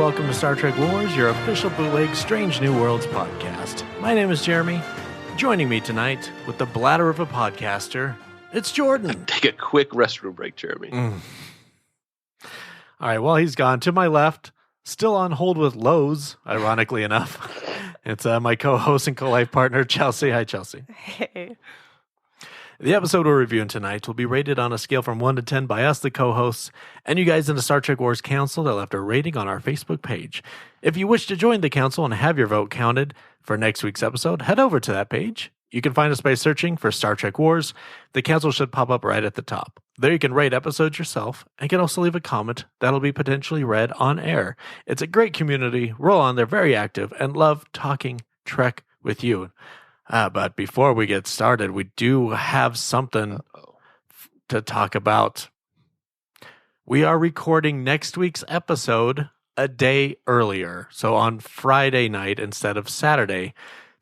welcome to Star Trek Wars, your official bootleg Strange New Worlds podcast. My name is Jeremy. Joining me tonight with the bladder of a podcaster, it's Jordan. Take a quick restroom break, Jeremy. All right, well, he's gone. To my left, still on hold with Lowe's, ironically enough, it's my co-host and co-life partner, Chelsea. Hi, Chelsea. Hey. The episode we're reviewing tonight will be rated on a scale from 1 to 10 by us, the co-hosts, and you guys in the Star Trek Wars Council that left a rating on our Facebook page. If you wish to join the council and have your vote counted for next week's episode, head over to that page. You can find us by searching for Star Trek Wars. The council should pop up right at the top. There you can rate episodes yourself and can also leave a comment that'll be potentially read on air. It's a great community. We're all on there, very active, and love talking Trek with you. But before we get started, we do have something to talk about. We are recording next week's episode a day earlier, so on Friday night instead of Saturday,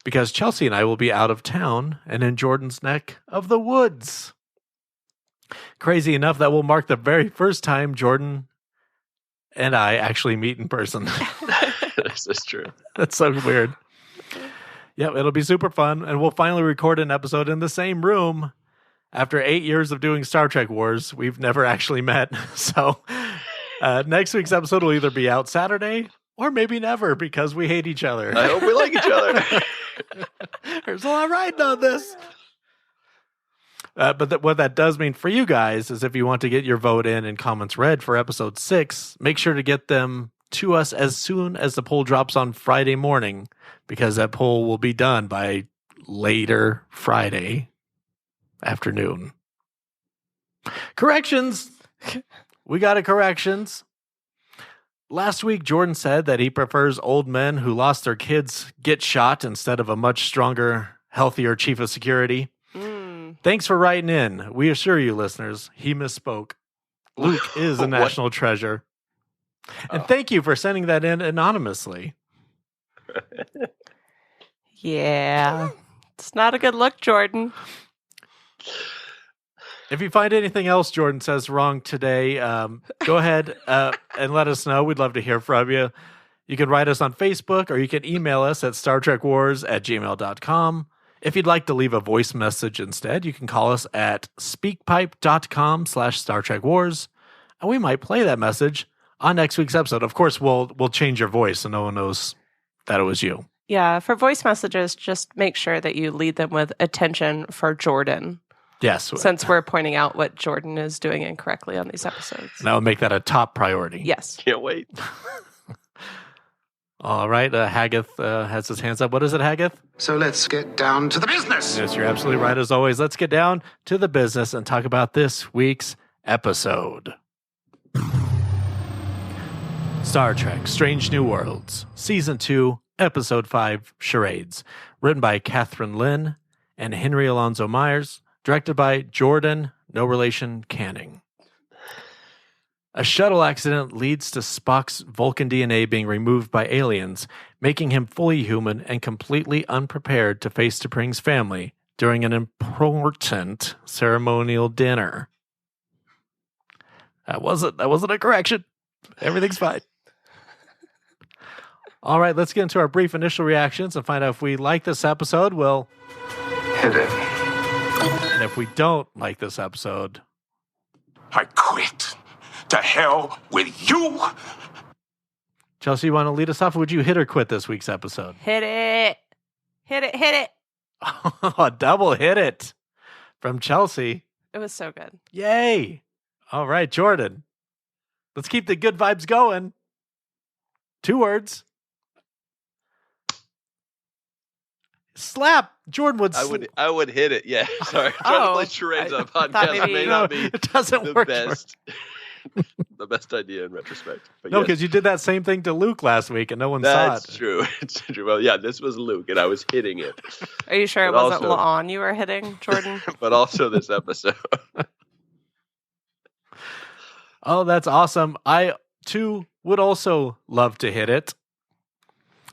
because Chelsea and I will be out of town and in Jordan's neck of the woods. Crazy enough, that will mark the very first time Jordan and I actually meet in person. This is true. That's so weird. Yep, it'll be super fun, and we'll finally record an episode in the same room. After 8 years of doing Star Trek Wars, we've never actually met. So next week's episode will either be out Saturday or maybe never because we hate each other. I hope we like each other. There's a lot riding on this. But what that does mean for you guys is if you want to get your vote in and comments read for episode 6, make sure to get them to us as soon as the poll drops on Friday morning, because that poll will be done by later Friday afternoon. Corrections! We got a corrections. Last week, Jordan said that he prefers old men who lost their kids get shot instead of a much stronger, healthier chief of security. Thanks for writing in. We assure you, listeners, he misspoke. Luke is a national treasure. And thank you for sending that in anonymously. Yeah. It's not a good look, Jordan. If you find anything else Jordan says wrong today, go ahead and let us know. We'd love to hear from you. You can write us on Facebook or you can email us at StarTrekWars@gmail.com. If you'd like to leave a voice message instead, you can call us at speakpipe.com/StarTrekWars, and we might play that message on next week's episode. Of course, we'll change your voice so no one knows that it was you. Yeah, for voice messages, just make sure that you lead them with attention for Jordan. Yes. Since we're pointing out what Jordan is doing incorrectly on these episodes. And I will make that a top priority. Yes. Can't wait. All right. Haggith has his hands up. What is it, Haggith? So let's get down to the business. Yes, you're absolutely right. As always, let's get down to the business and talk about this week's episode. Star Trek Strange New Worlds, Season 2, Episode 5, Charades. Written by Catherine Lynn and Henry Alonzo Myers. Directed by Jordan, no relation, Canning. A shuttle accident leads to Spock's Vulcan DNA being removed by aliens, making him fully human and completely unprepared to face T'Pring's family during an important ceremonial dinner. That wasn't a correction. Everything's fine. All right, let's get into our brief initial reactions and find out if we like this episode. We'll Hit it. And if we don't like this episode, I quit. To hell with you. Chelsea, you want to lead us off? Would you hit or quit this week's episode? Hit it. Hit it. Hit it. Oh, double hit it from Chelsea. It was so good. Yay. All right, Jordan. Let's keep the good vibes going. 2 words. Slap. Jordan would. I would hit it. Yeah. Sorry. Trying to play charades on a podcast may not be it doesn't the work. best. The best idea in retrospect. But no, yes. because you did that same thing to Luke last week and no one saw it. That's true. It's true. Well, yeah, this was Luke and I was hitting it. Are you sure it But wasn't also- La'an you were hitting, Jordan? But also this episode. Oh, that's awesome. I, too, would also love to hit it.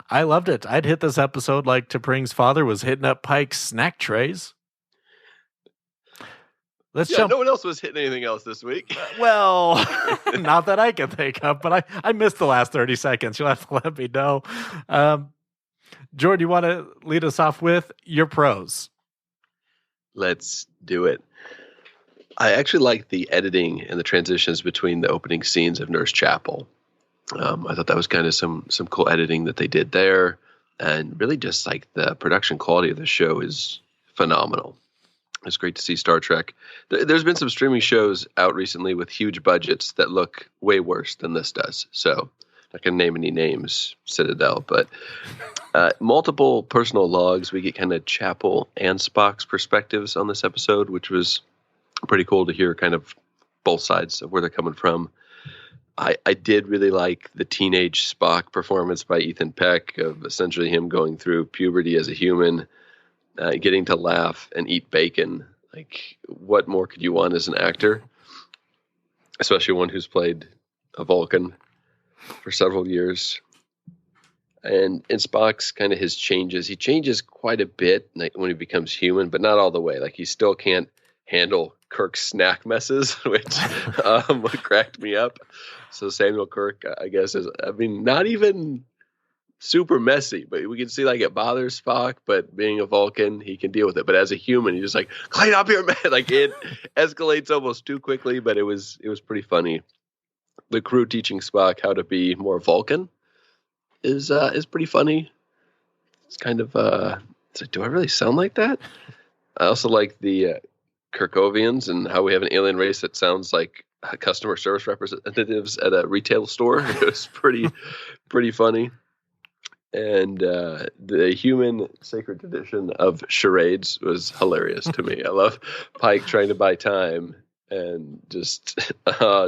I loved it. I'd hit this episode like T'Pring's father was hitting up Pike's snack trays. Let's Yeah, jump. no one else was hitting anything else this week. Well, not that I can think of, but I missed the last 30 seconds. You'll have to let me know. Jordan, you want to lead us off with your pros? Let's do it. I actually like the editing and the transitions between the opening scenes of Nurse Chapel. I thought that was kind of some cool editing that they did there. And really just like the production quality of the show is phenomenal. It's great to see Star Trek. There's been some streaming shows out recently with huge budgets that look way worse than this does. So I'm not going to name any names, Citadel, but multiple personal logs. We get kind of Chapel and Spock's perspectives on this episode, which was pretty cool to hear kind of both sides of where they're coming from. I did really like the teenage Spock performance by Ethan Peck of essentially him going through puberty as a human, getting to laugh and eat bacon. Like, what more could you want as an actor? Especially one who's played a Vulcan for several years. And in Spock's kind of his changes, he changes quite a bit like when he becomes human, but not all the way. Like, he still can't handle Kirk's snack messes, which cracked me up. So Samuel Kirk, I guess, not even super messy, but we can see like it bothers Spock, but being a Vulcan, he can deal with it. But as a human, he's just like, clean up here, man. Like, it escalates almost too quickly, but it was pretty funny. The crew teaching Spock how to be more Vulcan is pretty funny. It's kind of it's like, do I really sound like that? I also like the Kirkovians and how we have an alien race that sounds like customer service representatives at a retail store. It was pretty funny. And the human sacred tradition of charades was hilarious to me. I love Pike trying to buy time and just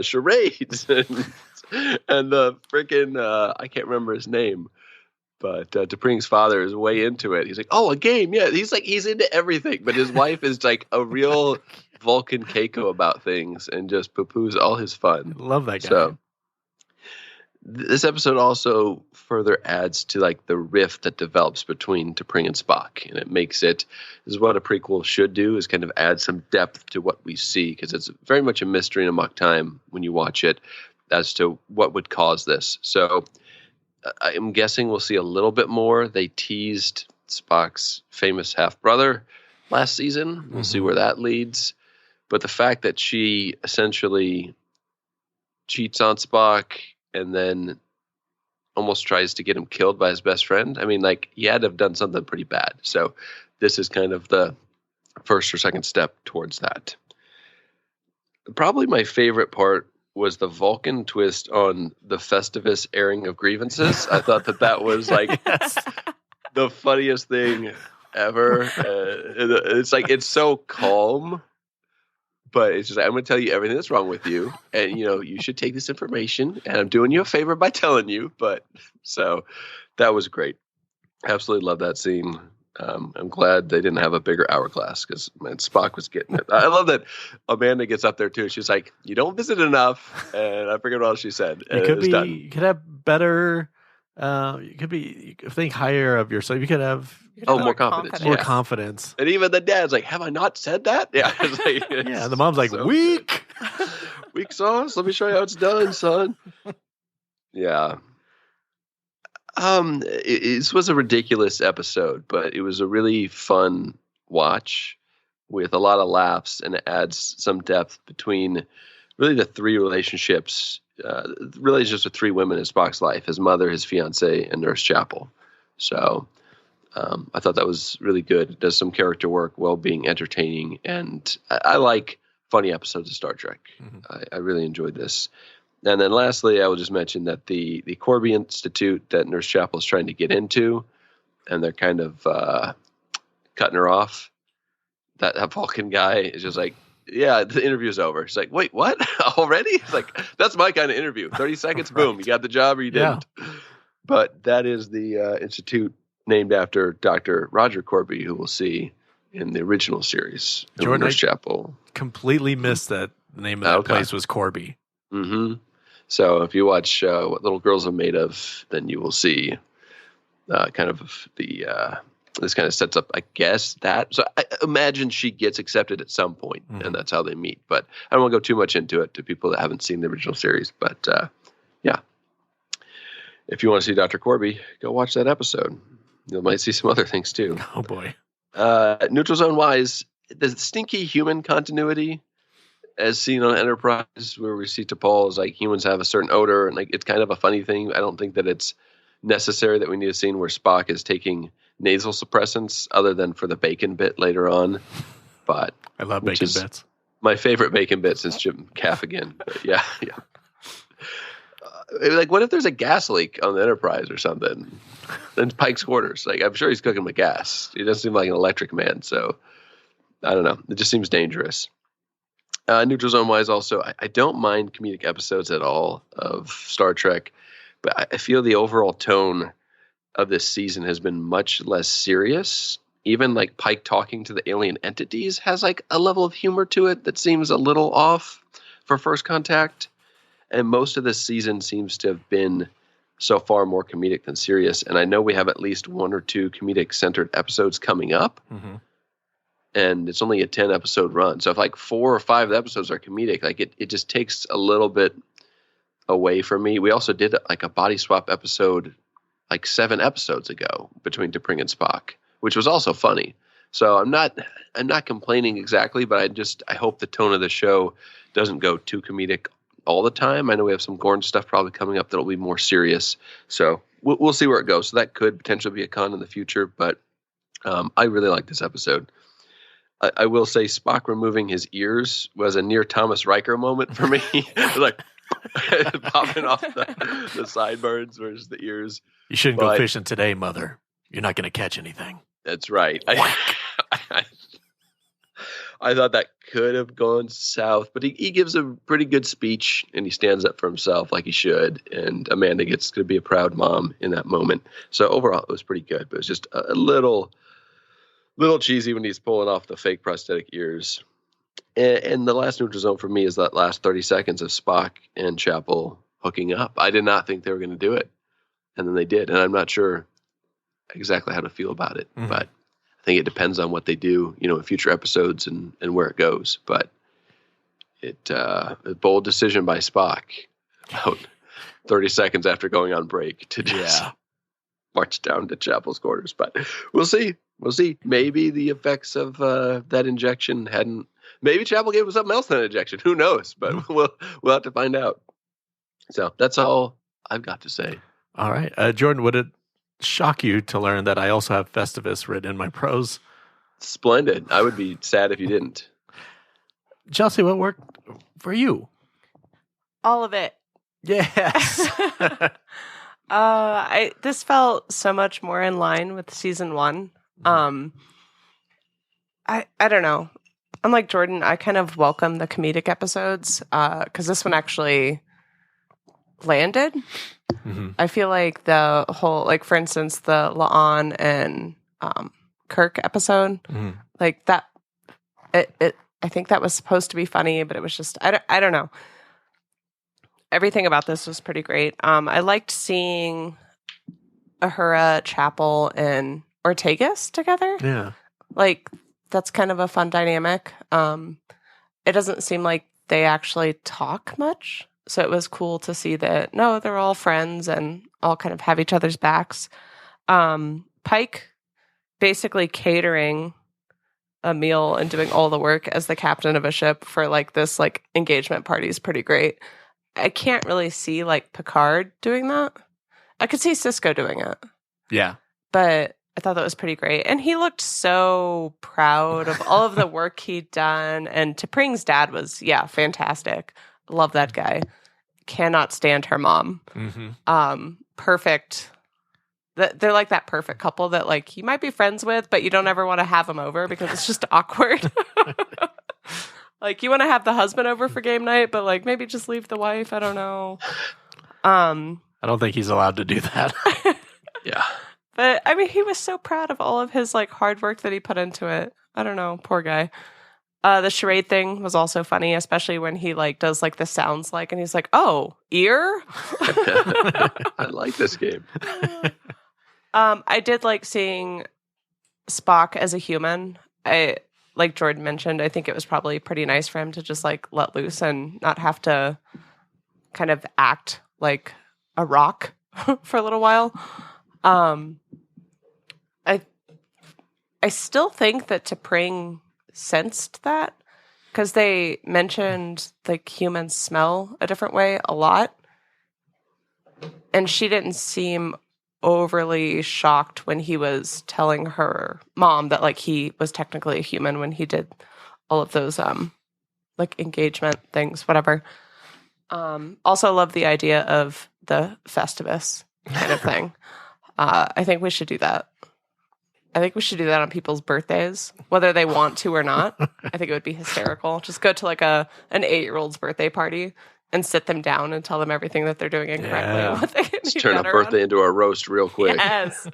charades and the freaking I can't remember his name, but T'Pring's father is way into it. He's like, "Oh, a game, yeah." He's into everything, but his wife is like a real Vulcan Keiko about things and just poo-poos all his fun. Love that guy. So this episode also further adds to like the rift that develops between T'Pring and Spock, and it makes it, this is what a prequel should do, is kind of add some depth to what we see, because it's very much a mystery and amok time when you watch it as to what would cause this. So I'm guessing we'll see a little bit more. They teased Spock's famous half-brother last season. We'll see where that leads. But the fact that she essentially cheats on Spock and then almost tries to get him killed by his best friend. I mean, like, he had to have done something pretty bad. So this is kind of the first or second step towards that. Probably my favorite part was the Vulcan twist on the Festivus airing of grievances. I thought that was like the funniest thing ever. It's like, it's so calm. But it's just like, I'm going to tell you everything that's wrong with you. And, you should take this information. And I'm doing you a favor by telling you. But so that was great. Absolutely love that scene. I'm glad they didn't have a bigger hourglass because, man, Spock was getting it. I love that Amanda gets up there, too. She's like, you don't visit enough. And I forget what else she said. It could be, done. You could have better, you could think higher of yourself. You could have more confidence. More confidence. And even the dad's like, have I not said that? Yeah. It's like, yeah. The mom's like, so weak. Weak sauce. Let me show you how it's done, son. Yeah. This was a ridiculous episode, but it was a really fun watch with a lot of laughs, and it adds some depth between really the three relationships, relationships with three women in Spock's life: his mother, his fiance, and Nurse Chapel. So I thought that was really good. It does some character work while being entertaining, and I like funny episodes of Star Trek. I really enjoyed this. And then lastly, I will just mention that the Corby Institute that Nurse Chapel is trying to get into, and they're kind of cutting her off. That Vulcan guy is just like, yeah, the interview's over. She's like, wait, what? Already? It's like, that's my kind of interview. 30 seconds, boom, you got the job or you didn't. Yeah. But that is the institute named after Dr. Roger Corby, who we'll see in the original series. Jordan, Nurse Chapel. Completely missed that the name of that place was Corby. Mm-hmm. So if you watch What Little Girls Are Made Of, then you will see kind of the this kind of sets up, I guess, that. So I imagine she gets accepted at some point, and that's how they meet. But I don't want to go too much into it to people that haven't seen the original series. But yeah, if you want to see Dr. Corby, go watch that episode. You might see some other things too. Oh boy. Neutral Zone wise, the stinky human continuity, as seen on Enterprise, where we see T'Pol is like humans have a certain odor, and like it's kind of a funny thing. I don't think that it's necessary that we need a scene where Spock is taking nasal suppressants, other than for the bacon bit later on. But I love bacon bits. My favorite bacon bit since Jim Gaffigan. But yeah. Like, what if there's a gas leak on the Enterprise or something? Then Pike's quarters. Like, I'm sure he's cooking with gas. He doesn't seem like an electric man, so I don't know. It just seems dangerous. Neutral Zone wise, also, I don't mind comedic episodes at all of Star Trek, but I feel the overall tone of this season has been much less serious. Even like Pike talking to the alien entities has like a level of humor to it that seems a little off for First Contact. And most of this season seems to have been so far more comedic than serious. And I know we have at least 1 or 2 comedic centered episodes coming up. Mm-hmm. And it's only a 10 episode run. So if like 4 or 5 of the episodes are comedic, like it just takes a little bit away from me. We also did like a body swap episode like 7 episodes ago between T'Pring and Spock, which was also funny. So I'm not complaining exactly, but I hope the tone of the show doesn't go too comedic all the time. I know we have some Gorn stuff probably coming up that'll be more serious. So we'll see where it goes. So that could potentially be a con in the future, but I really like this episode. I will say Spock removing his ears was a near Thomas Riker moment for me. Like popping off the sideburns versus the ears. You shouldn't go fishing today, Mother. You're not going to catch anything. That's right. I thought that could have gone south, but he gives a pretty good speech, and he stands up for himself like he should, and Amanda gets to be a proud mom in that moment. So overall, it was pretty good, but it was just a little cheesy when he's pulling off the fake prosthetic ears. And the last neutral zone for me is that last 30 seconds of Spock and Chapel hooking up. I did not think they were going to do it, and then they did, and I'm not sure exactly how to feel about it, but I think it depends on what they do, in future episodes and where it goes. But a bold decision by Spock about 30 seconds after going on break to just march down to Chapel's quarters. But we'll see. Maybe the effects of that injection hadn't. Maybe Chapel gave him something else than an injection. Who knows? But we'll have to find out. So that's all I've got to say. All right, Jordan, would it shock you to learn that I also have Festivus written in my prose? Splendid. I would be sad if you didn't. Chelsea, what worked for you? All of it. Yes. This felt so much more in line with season 1. I don't know. I'm like Jordan. I kind of welcome the comedic episodes because this one actually landed. Mm-hmm. I feel like the whole, like for instance, the La'an and Kirk episode, like that. I think that was supposed to be funny, but it was just I don't know. Everything about this was pretty great. I liked seeing Uhura, Chapel, and Ortegas together. Yeah, like that's kind of a fun dynamic. It doesn't seem like they actually talk much. So it was cool to see that, no, they're all friends and all kind of have each other's backs. Pike basically catering a meal and doing all the work as the captain of a ship for like this like engagement party is pretty great. I can't really see like Picard doing that. I could see Cisco doing it. Yeah. But I thought that was pretty great. And he looked so proud of all of the work he'd done. And T'Pring's dad was, fantastic. Love that guy. Cannot stand her mom. Mm-hmm. Perfect. They're like that perfect couple that like you might be friends with, but you don't ever want to have them over because it's just awkward. Like you want to have the husband over for game night, but like maybe just leave the wife. I don't know. I don't think he's allowed to do that. Yeah. But I mean, he was so proud of all of his like hard work that he put into it. I don't know. Poor guy. The charade thing was also funny, especially when he like does like the sounds like, and he's like, "Oh, ear." I like this game. I did like seeing Spock as a human, like Jordan mentioned, I think it was probably pretty nice for him to just like let loose and not have to kind of act like a rock for a little while. I still think that T'Pring sensed that because they mentioned like humans smell a different way a lot. And she didn't seem overly shocked when he was telling her mom that like he was technically a human when he did all of those like engagement things, whatever. Also love the idea of the Festivus kind of thing. I think we should do that. I think we should do that on people's birthdays, whether they want to or not. I think it would be hysterical. Just go to like an 8-year-old's birthday party and sit them down and tell them everything that they're doing incorrectly. And what they can Let's do turn a better birthday on. into a roast real quick. Yes.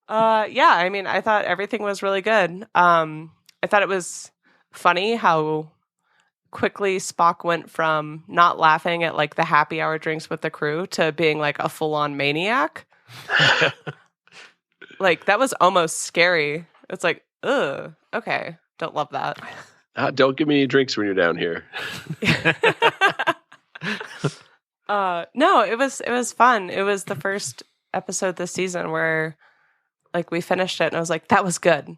Yeah, I mean, I thought everything was really good. I thought it was funny how quickly Spock went from not laughing at like the happy hour drinks with the crew to being like a full-on maniac. Like, that was almost scary. It's like, ugh, okay. Don't love that. Don't give me any drinks when you're down here. No, it was fun. It was the first episode this season where like we finished it and I was like, that was good.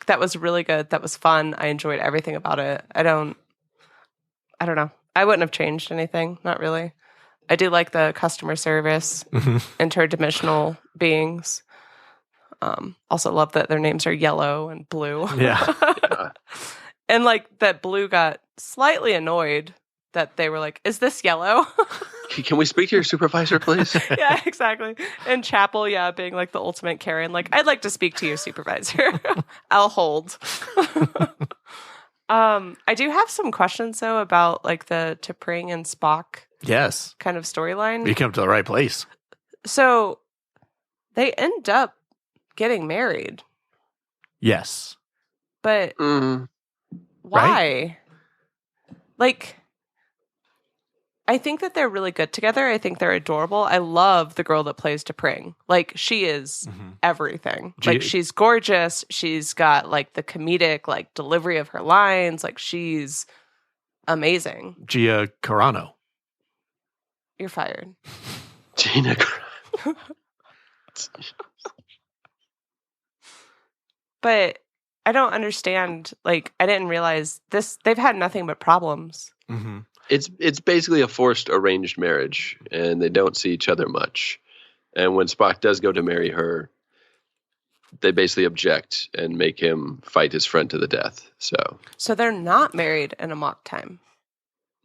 That was really good. That was fun. I enjoyed everything about it. I don't know. I wouldn't have changed anything. Not really. I do like the customer service, interdimensional beings. Also love that their names are Yellow and Blue. Yeah. And like that Blue got slightly annoyed that they were like, is this Yellow? Can we speak to your supervisor, please? Yeah, exactly. And Chapel, yeah, being like the ultimate Karen, like, I'd like to speak to your supervisor. I'll hold. I do have some questions though about like the T'Pring and Spock Yes. kind of storyline. You come to the right place. So they end up getting married, Yes. but Mm. why? Right? Like, I think that they're really good together. I think they're adorable. I love the girl that plays T'Pring. Like, she is everything. Like, she's gorgeous. She's got like the comedic like delivery of her lines. Like, she's amazing. Gia Carano. You're fired. Gina. But I don't understand. Like, I didn't realize this. They've had nothing but problems. Mm-hmm. It's basically a forced arranged marriage, and they don't see each other much. And when Spock does go to marry her, they basically object and make him fight his friend to the death. So they're not married in a mock time.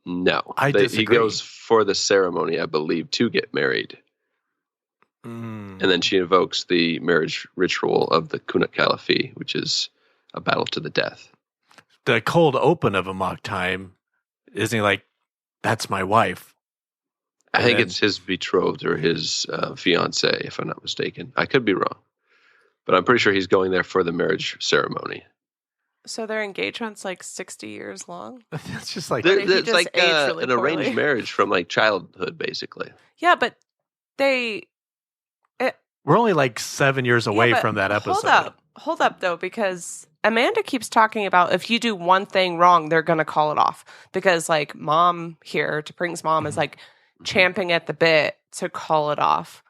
no, I he disagree. goes for the ceremony, I believe, to get married. Mm. And then she invokes the marriage ritual of the Kunat Kalafi, which is a battle to the death. The cold open of a mock time, isn't he like, that's my wife? I think then- it's his betrothed or his fiance, if I'm not mistaken. I could be wrong. But I'm pretty sure he's going there for the marriage ceremony. So their engagement's like 60 years long? It's just like, There- he It's just like aged really an arranged poorly. marriage from like childhood, basically. Yeah, but they... we're only like 7 years away Yeah, but from that episode. Hold up, though, because Amanda keeps talking about if you do one thing wrong, they're going to call it off. Because, like, mom here, T'Pring's mom, is, like, champing at the bit to call it off.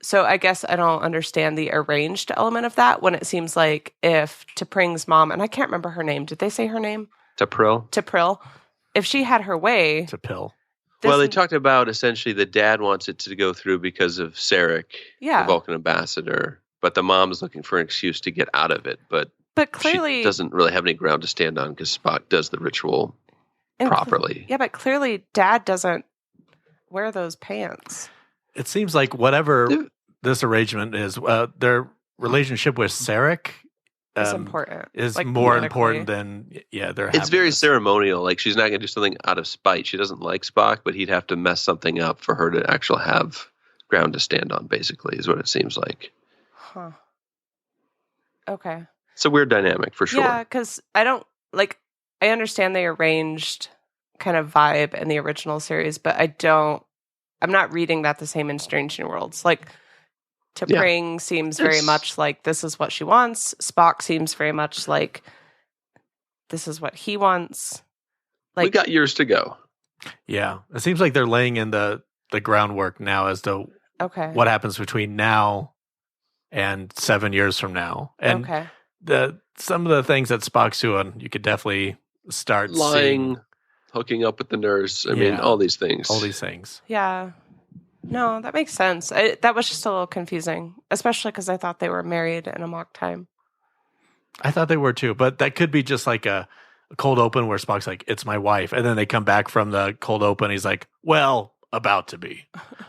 So I guess I don't understand the arranged element of that when it seems like if T'Pring's mom, and I can't remember her name. Did they say her name? T'Pril. If she had her way... It's a pill. Well, they talked about essentially the dad wants it to go through because of Sarek, Yeah. the Vulcan ambassador, but the mom is looking for an excuse to get out of it. But clearly... she doesn't really have any ground to stand on because Spock does the ritual properly. Yeah, but clearly dad doesn't wear those pants. It seems like whatever this arrangement is, their relationship with Sarek It's important. is Like, more politically. important than, their It's very happiness. ceremonial. Like, she's not going to do something out of spite. She doesn't like Spock, but he'd have to mess something up for her to actually have ground to stand on, basically, is what it seems like. Huh. Okay. It's a weird dynamic, for sure. Yeah, because I don't, like, I understand the arranged kind of vibe in the original series, but I'm not reading that the same in Strange New Worlds. Like, T'Pring seems very much like this is what she wants. Spock seems very much like this is what he wants. We got years to go. Yeah. It seems like they're laying in the groundwork now as to what happens between now and 7 years from now. And some of the things that Spock's doing, you could definitely start lying, seeing. Hooking up with the nurse. I mean, all these things. All these things. Yeah. No, that makes sense. That was just a little confusing, especially because I thought they were married in a mock time. I thought they were too, but that could be just like a cold open where Spock's like, it's my wife. And then they come back from the cold open. He's like, well, about to be.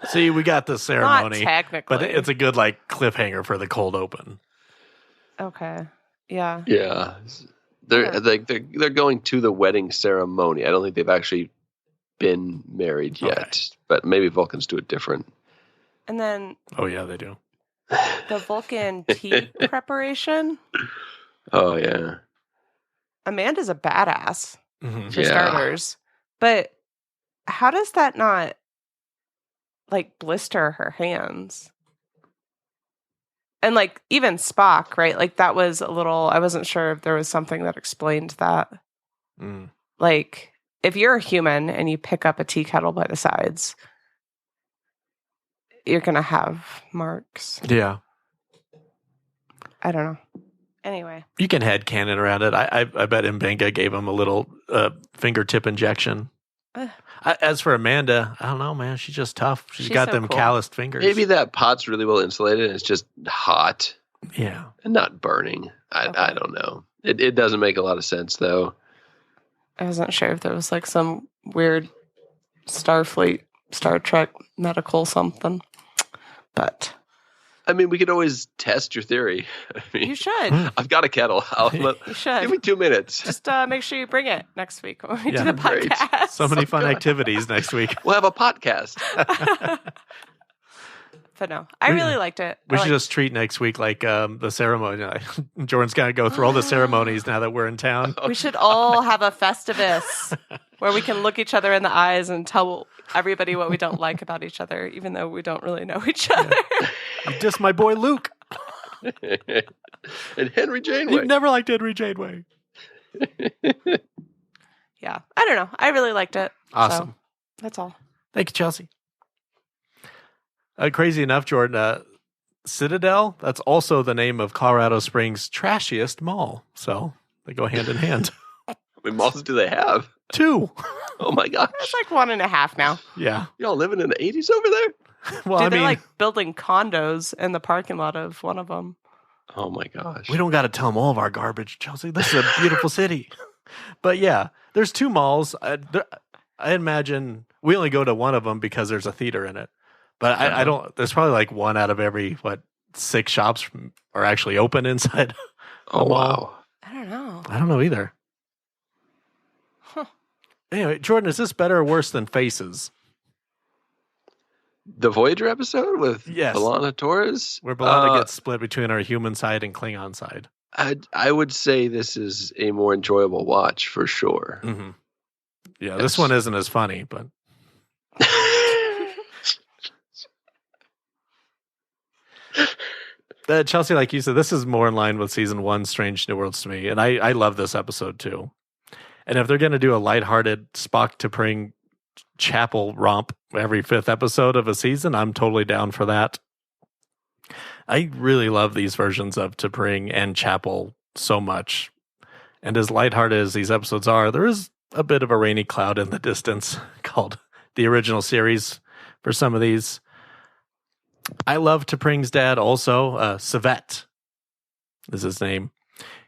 See, we got the ceremony. Not technically. But it's a good like cliffhanger for the cold open. Okay. Yeah. Yeah. They're going to the wedding ceremony. I don't think they've actually been married yet, but maybe Vulcans do it different. And then, oh yeah, they do. The Vulcan tea preparation. Oh yeah, Amanda's a badass for starters, but how does that not like blister her hands? And like even Spock, right? Like that was a little. I wasn't sure if there was something that explained that. Like. If you're a human and you pick up a tea kettle by the sides, you're going to have marks. Yeah. I don't know. Anyway. You can headcanon around it. I bet Mbenga gave him a little fingertip injection. As for Amanda, I don't know, man. She's just tough. She's got so them calloused fingers. Maybe that pot's really well insulated and it's just hot. Yeah. And not burning. I don't know. It doesn't make a lot of sense, though. I wasn't sure if there was like some weird Starfleet, Star Trek medical something. But I mean, we could always test your theory. I mean, you should. I've got a kettle. You should. Give me 2 minutes. Just make sure you bring it next week when we do the podcast. Great. So many fun activities next week. We'll have a podcast. But no, I really liked it. We should just treat next week like the ceremony. Jordan's got to go through all the ceremonies now that we're in town. We should all have a Festivus where we can look each other in the eyes and tell everybody what we don't like about each other, even though we don't really know each other. You diss my boy Luke. And Henry Janeway. You've never liked Henry Janeway. Yeah. I don't know. I really liked it. Awesome. So, that's all. Thank you, Chelsea. Crazy enough, Jordan, Citadel, that's also the name of Colorado Springs' trashiest mall. So they go hand in hand. How many malls do they have? 2. Oh my gosh. It's like 1.5 now. Yeah. Y'all living in the 80s over there? Well, Dude, they're like building condos in the parking lot of one of them. Oh my gosh. We don't got to tell them all of our garbage, Chelsea. This is a beautiful city. But yeah, there's 2 malls. I imagine we only go to one of them because there's a theater in it. But I don't, there's probably like 1 out of every, 6 shops are actually open inside. Oh, wow. I don't know. I don't know either. Huh. Anyway, Jordan, is this better or worse than Faces? The Voyager episode with Yes. B'Elanna Torres? Where B'Elanna gets split between our human side and Klingon side. I would say this is a more enjoyable watch for sure. Mm-hmm. Yeah, this one isn't as funny, but... Chelsea, like you said, this is more in line with season 1 Strange New Worlds to me, and I love this episode too. And if they're going to do a lighthearted Spock T'Pring chapel romp every 5th episode of a season, I'm totally down for that. I really love these versions of T'Pring and Chapel so much. And as lighthearted as these episodes are, there is a bit of a rainy cloud in the distance called the original series for some of these. I love T'Pring's dad also. Savet is his name.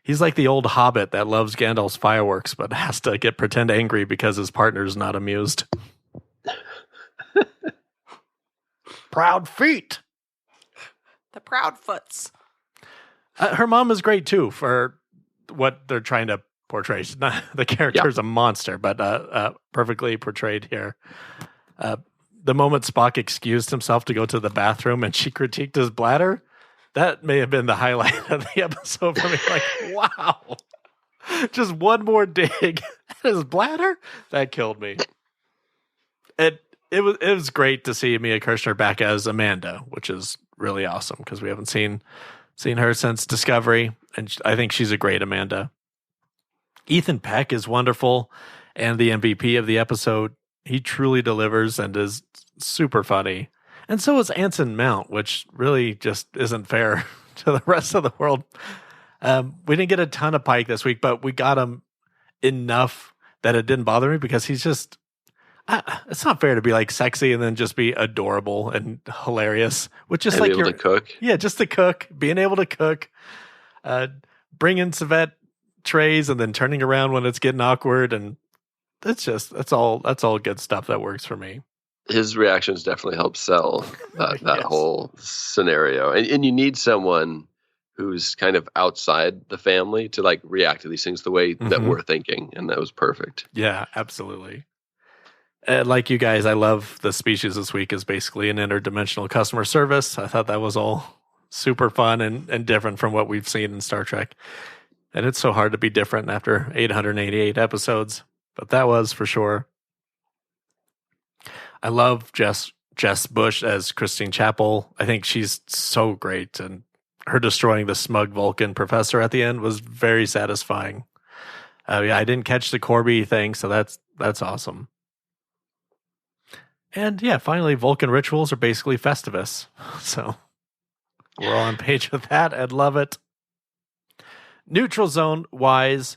He's like the old hobbit that loves Gandalf's fireworks, but has to pretend angry because his partner's not amused. Proud feet. The Proudfoots. Her mom is great too for what they're trying to portray. She's not, the character's a monster, but perfectly portrayed here. The moment Spock excused himself to go to the bathroom and she critiqued his bladder, that may have been the highlight of the episode for me. Like, wow. Just one more dig at his bladder? That killed me. It was great to see Mia Kirshner back as Amanda, which is really awesome because we haven't seen her since Discovery, and I think she's a great Amanda. Ethan Peck is wonderful, and the MVP of the episode. He truly delivers and is super funny. And so is Anson Mount, which really just isn't fair to the rest of the world. We didn't get a ton of Pike this week, but we got him enough that it didn't bother me because he's just, it's not fair to be like sexy and then just be adorable and hilarious, which is and like able to cook. Yeah, just to cook, being able to cook, bringing Savette trays and then turning around when it's getting awkward. And that's all good stuff that works for me. His reactions definitely help sell that Yes. whole scenario. And you need someone who's kind of outside the family to like react to these things the way that we're thinking. And that was perfect. Yeah, absolutely. Like you guys, I love the species this week is basically an interdimensional customer service. I thought that was all super fun and different from what we've seen in Star Trek. And it's so hard to be different after 888 episodes, but that was for sure. I love Jess Bush as Christine Chapel. I think she's so great, and her destroying the smug Vulcan professor at the end was very satisfying. Yeah, I didn't catch the Corby thing, so that's awesome. And yeah, finally, Vulcan rituals are basically Festivus. So we're all on page with that. I'd love it. Neutral zone wise,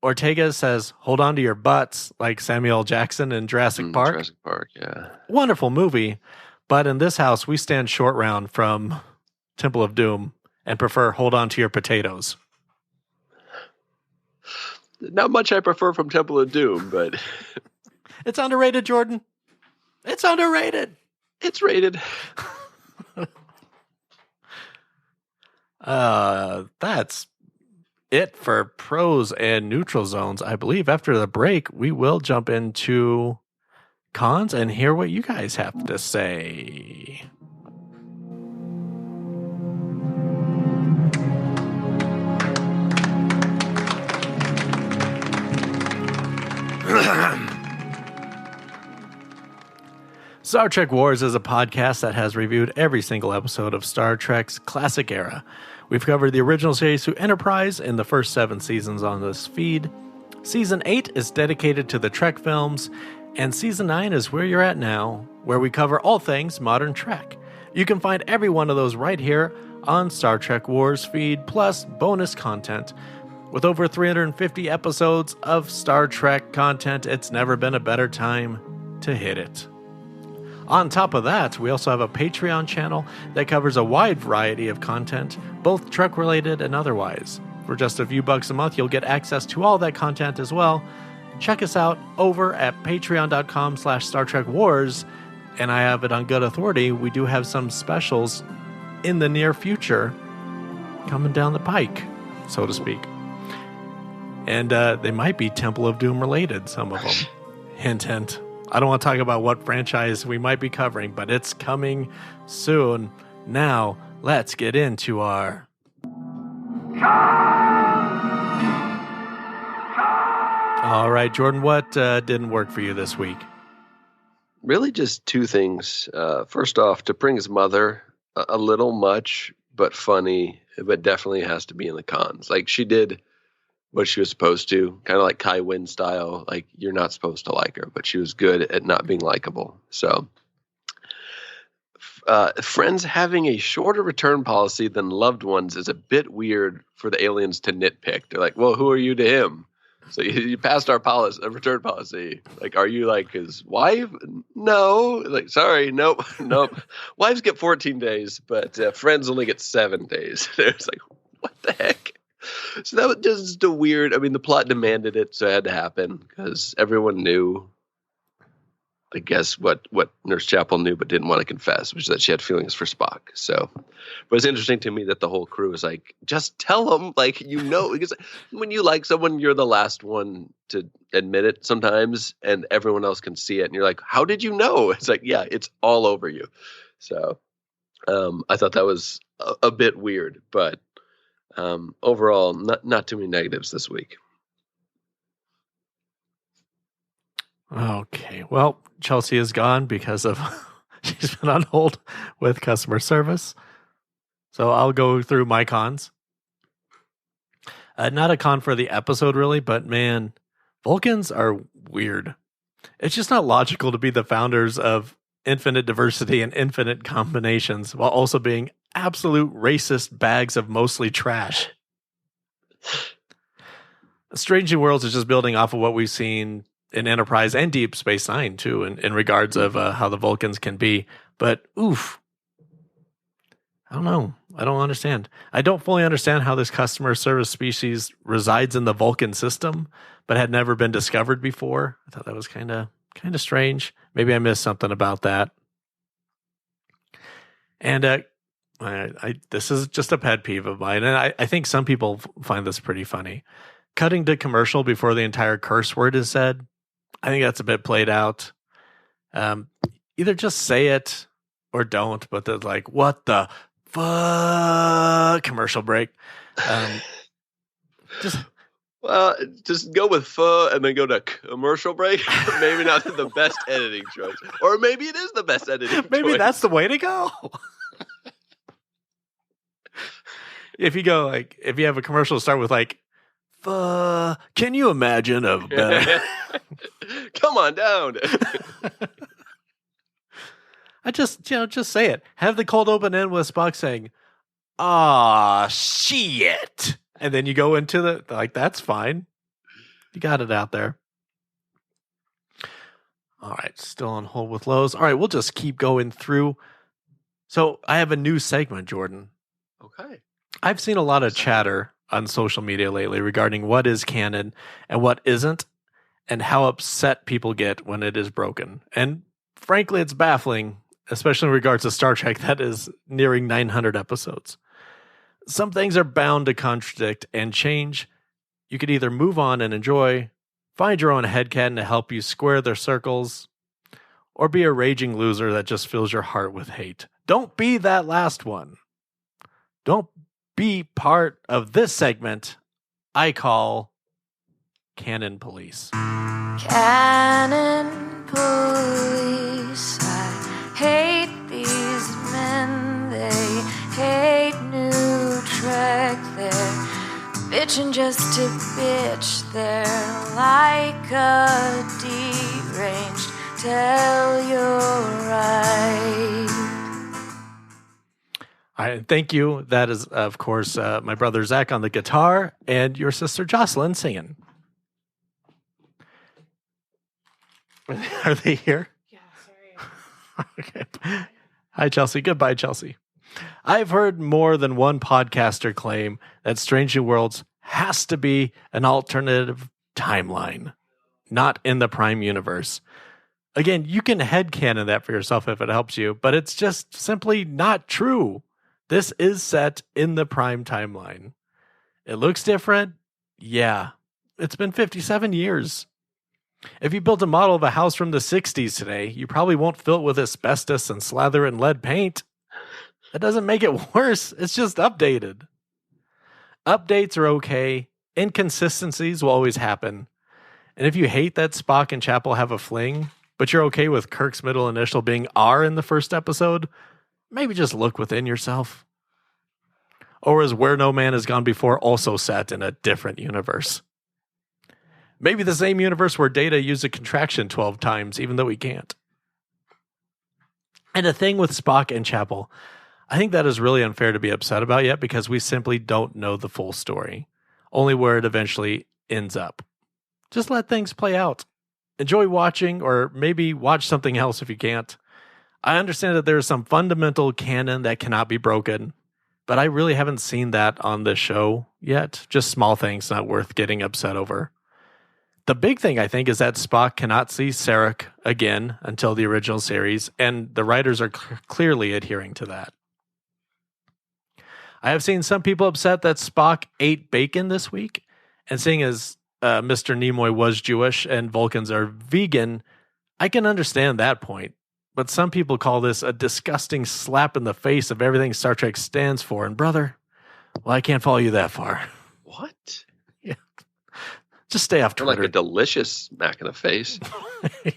Ortega says, hold on to your butts, like Samuel Jackson in Jurassic Park. Jurassic Park, yeah. Wonderful movie. But in this house, we stand short round from Temple of Doom and prefer hold on to your potatoes. Not much I prefer from Temple of Doom, but It's underrated, Jordan. It's underrated. it's rated. That's it for pros and neutral zones. I believe after the break, we will jump into cons and hear what you guys have to say. Star Trek Wars is a podcast that has reviewed every single episode of Star Trek's classic era. We've covered the original series through Enterprise in the first 7 seasons on this feed. Season 8 is dedicated to the Trek films, and Season 9 is where you're at now, where we cover all things modern Trek. You can find every one of those right here on Star Trek Wars feed, plus bonus content. With over 350 episodes of Star Trek content, it's never been a better time to hit it. On top of that, we also have a Patreon channel that covers a wide variety of content, both Trek-related and otherwise. For just a few bucks a month, you'll get access to all that content as well. Check us out over at patreon.com/Star Trek Wars, and I have it on good authority. We do have some specials in the near future coming down the pike, so to speak. And they might be Temple of Doom related, some of them. Hint, hint. I don't want to talk about what franchise we might be covering, but it's coming soon. Now, let's get into our... All right, Jordan, what didn't work for you this week? Really just 2 things. First off, T'Pring's mother, a little much, but funny, but definitely has to be in the cons. Like, she did what she was supposed to, kind of like Kai Wynn style. Like, you're not supposed to like her, but she was good at not being likable. So, friends having a shorter return policy than loved ones is a bit weird for the aliens to nitpick. They're like, well, who are you to him? So you passed our return policy. Like, are you like his wife? No. Like, sorry, nope. Wives get 14 days, but friends only get 7 days. It's like, what the heck? So that was just a weird. I mean, the plot demanded it, so it had to happen because everyone knew. I guess what Nurse Chapel knew but didn't want to confess, which is that she had feelings for Spock. So, but it's interesting to me that the whole crew is like, just tell them, like, because when you like someone, you're the last one to admit it sometimes, and everyone else can see it, and you're like, how did you know? It's like, yeah, it's all over you. So, I thought that was a bit weird, but overall, not too many negatives this week. Okay, well, Chelsea is gone because of She's been on hold with customer service. So I'll go through my cons. Not a con for the episode, really, but man, Vulcans are weird. It's just not logical to be the founders of infinite diversity and infinite combinations while also being absolute racist bags of mostly trash. Strange New Worlds is just building off of what we've seen in Enterprise and Deep Space Nine, too, in regards of how the Vulcans can be. But, oof. I don't know. I don't understand. I don't fully understand how this customer service species resides in the Vulcan system, but had never been discovered before. I thought that was kind of strange. Maybe I missed something about that. And this is just a pet peeve of mine, and I think some people find this pretty funny. Cutting to commercial before the entire curse word is said, I think that's a bit played out. Either just say it or don't, but they're like, what the fuck? Commercial break. Just go with pho and then go to commercial break. Maybe not the best editing choice. Or maybe it is the best editing maybe choice. That's the way to go. If you go if you have a commercial start with can you imagine a better? Come on down. I just say it. Have the cold open end with Spock saying, "Ah, shit," and then you go into that's fine. You got it out there. All right, still on hold with Lowe's. All right, we'll just keep going through. So I have a new segment, Jordan. Okay. I've seen a lot of chatter on social media lately regarding what is canon and what isn't, and how upset people get when it is broken. And frankly, it's baffling, especially in regards to Star Trek that is nearing 900 episodes. Some things are bound to contradict and change. You could either move on and enjoy, find your own headcanon to help you square their circles, or be a raging loser that just fills your heart with hate. Don't be that last one. Don't be part of this segment I call Canon Police. Canon Police, I hate these men, they hate New Trek, they're bitching just to bitch, they're like a deranged, tell you're right. All right, thank you. That is, of course, my brother Zach on the guitar and your sister Jocelyn singing. Are they here? Yeah, sorry. Okay. Hi, Chelsea. Goodbye, Chelsea. I've heard more than one podcaster claim that Strange New Worlds has to be an alternative timeline, not in the Prime universe. Again, you can headcanon that for yourself if it helps you, but it's just simply not true. This is set in the Prime timeline. It looks different. Yeah. It's been 57 years. If you built a model of a house from the 60s today, you probably won't fill it with asbestos and slather it in lead paint. That doesn't make it worse. It's just updated. Updates are okay. Inconsistencies will always happen. And if you hate that Spock and Chapel have a fling, but you're okay with Kirk's middle initial being R in the first episode, maybe just look within yourself. Or is Where No Man Has Gone Before also set in a different universe? Maybe the same universe where Data used a contraction 12 times, even though he can't. And the thing with Spock and Chapel, I think that is really unfair to be upset about yet because we simply don't know the full story, only where it eventually ends up. Just let things play out. Enjoy watching, or maybe watch something else if you can't. I understand that there is some fundamental canon that cannot be broken, but I really haven't seen that on this show yet. Just small things not worth getting upset over. The big thing, I think, is that Spock cannot see Sarek again until the original series, and the writers are clearly adhering to that. I have seen some people upset that Spock ate bacon this week, and seeing as Mr. Nimoy was Jewish and Vulcans are vegan, I can understand that point. But some people call this a disgusting slap in the face of everything Star Trek stands for. And brother, well, I can't follow you that far. What? Yeah. Just stay off Twitter. Like a delicious smack in the face.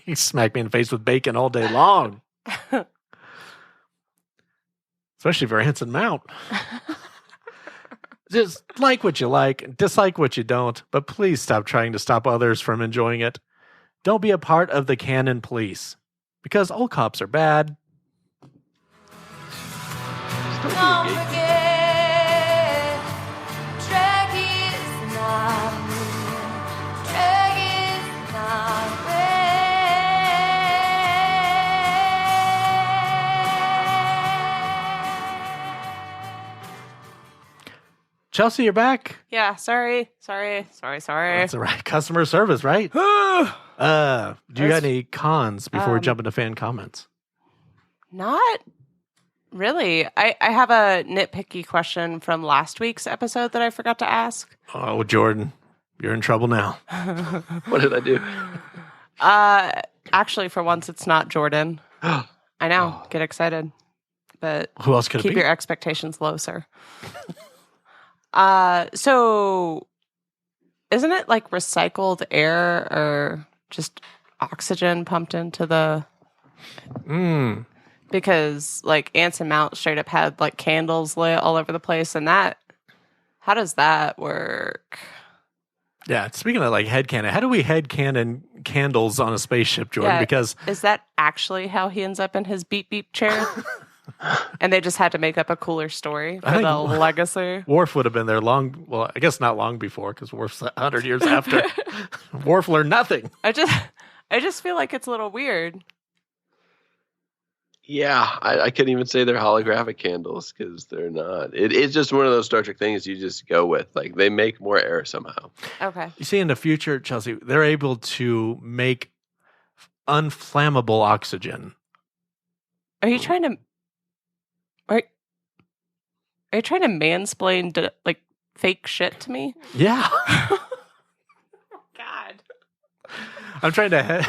You smack me in the face with bacon all day long. especially for Anson Mount. Just like what you like, dislike what you don't, but please stop trying to stop others from enjoying it. Don't be a part of the Canon Police, because all cops are bad. Don't forget, drag is not real. Drag is not real. Chelsea, you're back. Yeah, sorry. That's all right. Customer service, right? Do you got any cons before we jump into fan comments? Not really. I have a nitpicky question from last week's episode that I forgot to ask. Oh, Jordan, you're in trouble now. What did I do? Actually, for once, it's not Jordan. I know. Get excited. But Who else could it keep be? your expectations low, sir. So isn't it like recycled air or just oxygen pumped into the... Because like Anson Mount straight up had like candles lit all over the place, and that, how does that work? Yeah, speaking of like headcanon, how do we headcanon candles on a spaceship, Jordan? Yeah, Because is that actually how he ends up in his beep beep chair? And they just had to make up a cooler story for think the legacy. Worf would have been there long, well, I guess not long before, because Worf's 100 years after. Worf learned nothing. I just feel like it's a little weird. Yeah, I couldn't even say they're holographic candles because they're not. It's just one of those Star Trek things you just go with. Like, they make more air somehow. Okay. You see, in the future, Chelsea, they're able to make unflammable oxygen. Are you trying to... Are you trying to mansplain like fake shit to me? Yeah. God. I'm trying to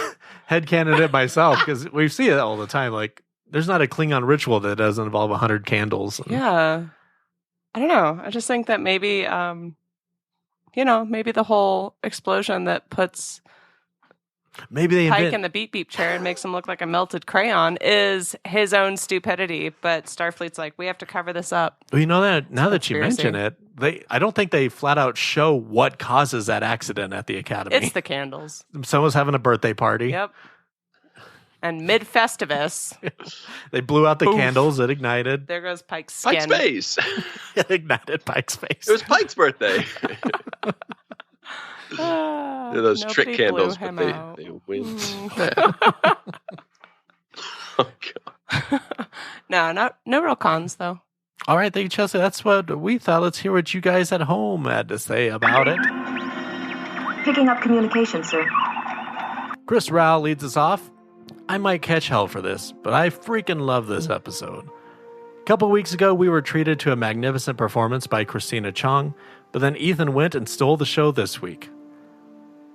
headcanon it myself because we see it all the time. Like, there's not a Klingon ritual that doesn't involve 100 candles. Yeah. I don't know. I just think that maybe, maybe the whole explosion that puts Maybe they Pike invent... in the beep beep chair and makes him look like a melted crayon is his own stupidity. But Starfleet's like, we have to cover this up. Well, you know that now that you Conspiracy. mention it, I don't think they flat out show what causes that accident at the Academy. It's the candles. Someone's having a birthday party. Yep. And mid Festivus, They blew out the Oof. candles. It ignited. there goes Pike's skin. Pike's face. It ignited Pike's face. It was Pike's birthday. Ah, They're those nobody trick candles, blew him but out. they win. Mm. Oh, God. No real cons though. All right, thank you, Chelsea. That's what we thought. Let's hear what you guys at home had to say about it. Picking up communication, sir. Chris Rao leads us off. I might catch hell for this, but I freaking love this episode. A couple weeks ago, we were treated to a magnificent performance by Christina Chong, but then Ethan went and stole the show this week.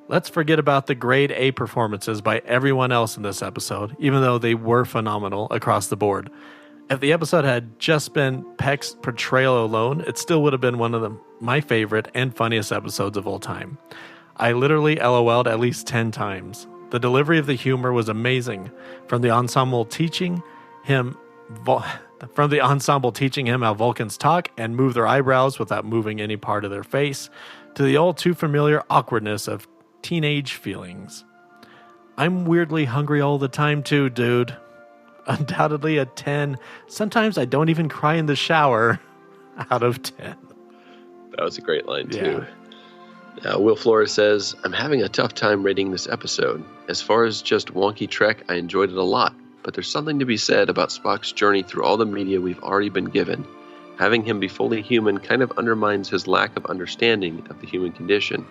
Let's forget about the grade A performances by everyone else in this episode, even though they were phenomenal across the board. If the episode had just been Peck's portrayal alone, it still would have been one of my favorite and funniest episodes of all time. I literally LOL'd at least 10 times. The delivery of the humor was amazing, from the ensemble teaching him how Vulcans talk and move their eyebrows without moving any part of their face, to the all too familiar awkwardness of teenage feelings. I'm weirdly hungry all the time too, dude. Undoubtedly a 10. Sometimes I don't even cry in the shower. Out of 10. That was a great line, too. Yeah. Will Flores says, I'm having a tough time rating this episode. As far as just wonky Trek, I enjoyed it a lot, but there's something to be said about Spock's journey through all the media we've already been given. Having him be fully human kind of undermines his lack of understanding of the human condition.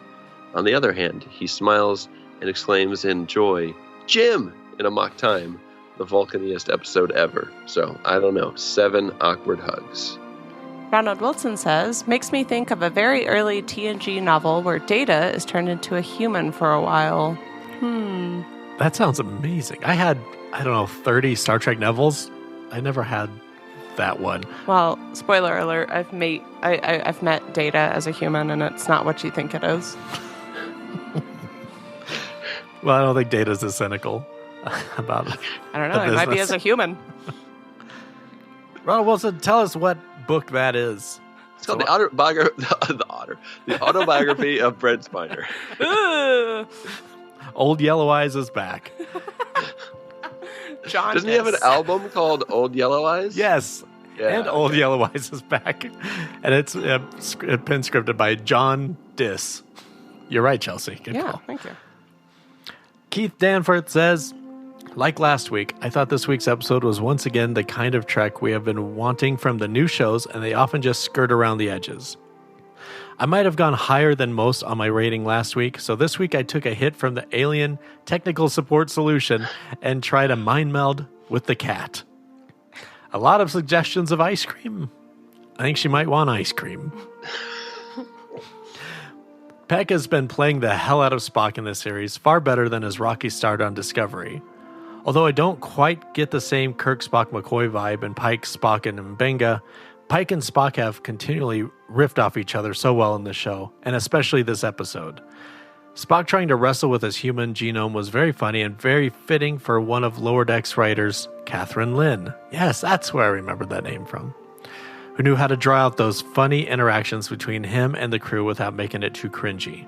On the other hand, he smiles and exclaims in joy, Jim! In a mock time, the Vulcaniest episode ever. So, I don't know, 7 awkward hugs. Ronald Wilson says, makes me think of a very early TNG novel where Data is turned into a human for a while. That sounds amazing. I had, 30 Star Trek novels. I never had that one. Well, spoiler alert, I've met Data as a human, and it's not what you think it is. Well, I don't think Data's as cynical about it. I don't know, it might be as a human. Ronald Wilson, tell us what book that is. It's called the autobiography of Brent Spiner. Old Yellow Eyes is back. John Doesn't he have an album called Old Yellow Eyes? Yes. Yeah, and Old Yellow Eyes is back. And it's pen scripted by John Diss. You're right, Chelsea. Good call. Thank you. Keith Danforth says, like last week, I thought this week's episode was once again the kind of trek we have been wanting from the new shows, and they often just skirt around the edges. I might have gone higher than most on my rating last week, so this week I took a hit from the alien technical support solution and tried a mind meld with the cat. A lot of suggestions of ice cream. I think she might want ice cream. Peck has been playing the hell out of Spock in this series, far better than his rocky start on Discovery. Although I don't quite get the same Kirk Spock McCoy vibe in Pike, Spock, and Mbenga, Pike and Spock have continually riffed off each other so well in the show, and especially this episode. Spock trying to wrestle with his human genome was very funny and very fitting for one of Lower Decks writers, Catherine Lynn. Yes, that's where I remembered that name from. Who knew how to draw out those funny interactions between him and the crew without making it too cringy.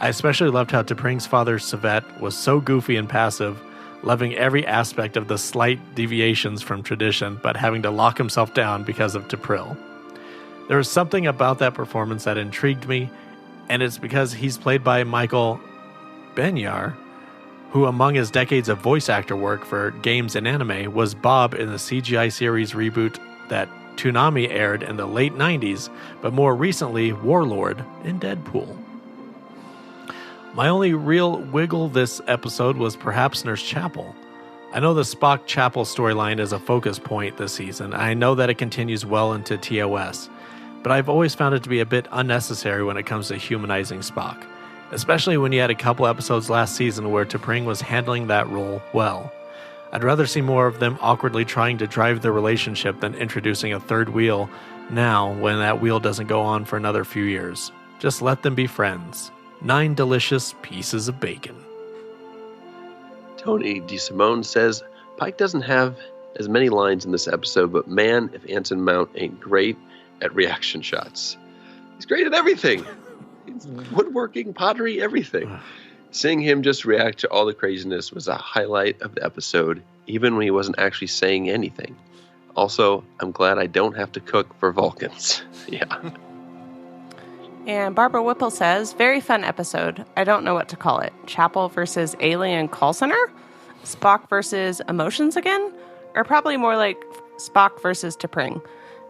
I especially loved how T'Pring's father, Savet, was so goofy and passive, loving every aspect of the slight deviations from tradition, but having to lock himself down because of T'Pril. There was something about that performance that intrigued me, and it's because he's played by Michael Benyar, who among his decades of voice actor work for games and anime was Bob in the CGI series reboot that Toonami aired in the late 90s, but more recently Warlord in Deadpool. My only real wiggle this episode was perhaps Nurse Chapel. I know the Spock Chapel storyline is a focus point this season, and I know that it continues well into TOS, but I've always found it to be a bit unnecessary when it comes to humanizing Spock, especially when you had a couple episodes last season where T'Pring was handling that role well. I'd rather see more of them awkwardly trying to drive the relationship than introducing a third wheel now when that wheel doesn't go on for another few years. Just let them be friends. 9 delicious pieces of bacon. Tony DeSimone says, Pike doesn't have as many lines in this episode, but man, if Anson Mount ain't great at reaction shots. He's great at everything. He's woodworking, pottery, everything. Seeing him just react to all the craziness was a highlight of the episode, even when he wasn't actually saying anything. Also, I'm glad I don't have to cook for Vulcans. Yeah. And Barbara Whipple says, very fun episode. I don't know what to call it. Chapel versus Alien Call Center? Spock versus Emotions again? Or probably more like Spock versus T'Pring.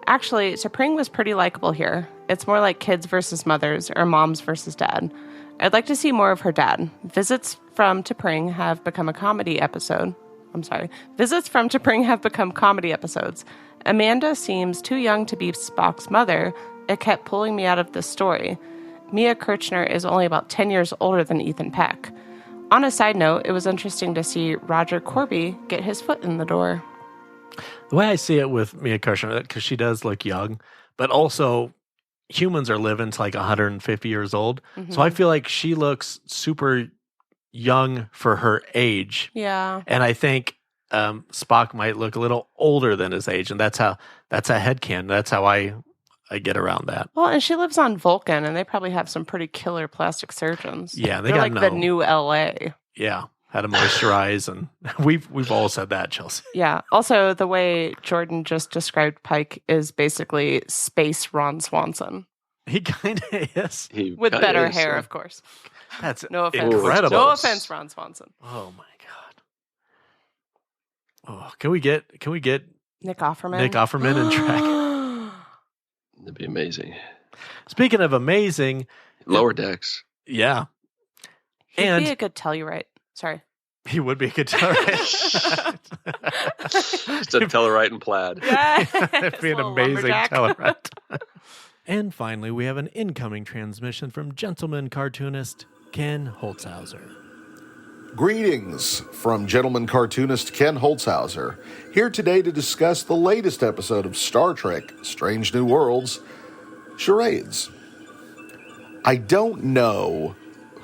Actually, T'Pring was pretty likable here. It's more like kids versus mothers or moms versus dad. I'd like to see more of her dad. Visits from T'Pring have become comedy episodes. Amanda seems too young to be Spock's mother. It kept pulling me out of this story. Mia Kirchner is only about 10 years older than Ethan Peck. On a side note, it was interesting to see Roger Corby get his foot in the door. The way I see it with Mia Kirshner, because she does look young, but also humans are living to like 150 years old. Mm-hmm. So I feel like she looks super young for her age. Yeah. And I think Spock might look a little older than his age. And that's a headcanon. That's how I get around that. Well, and she lives on Vulcan, and they probably have some pretty killer plastic surgeons. Yeah, they're like the new LA. Yeah, how to moisturize, and we've all said that, Chelsea. Yeah. Also, the way Jordan just described Pike is basically space Ron Swanson. He kind of is. With better hair, of course. That's no offense. incredible. No offense, Ron Swanson. Oh my god. Oh, can we get Nick Offerman? Nick Offerman in track. That'd be amazing. Speaking of amazing, Lower Decks. Yeah. He'd be a good Tellurite. Sorry. He would be a good Tellurite. Just a Tellurite and plaid. Yeah. It'd be an amazing Tellurite. And finally, we have an incoming transmission from gentleman cartoonist Ken Holzhauser. Greetings from gentleman cartoonist Ken Holzhauser, here today to discuss the latest episode of Star Trek Strange New Worlds, Charades. I don't know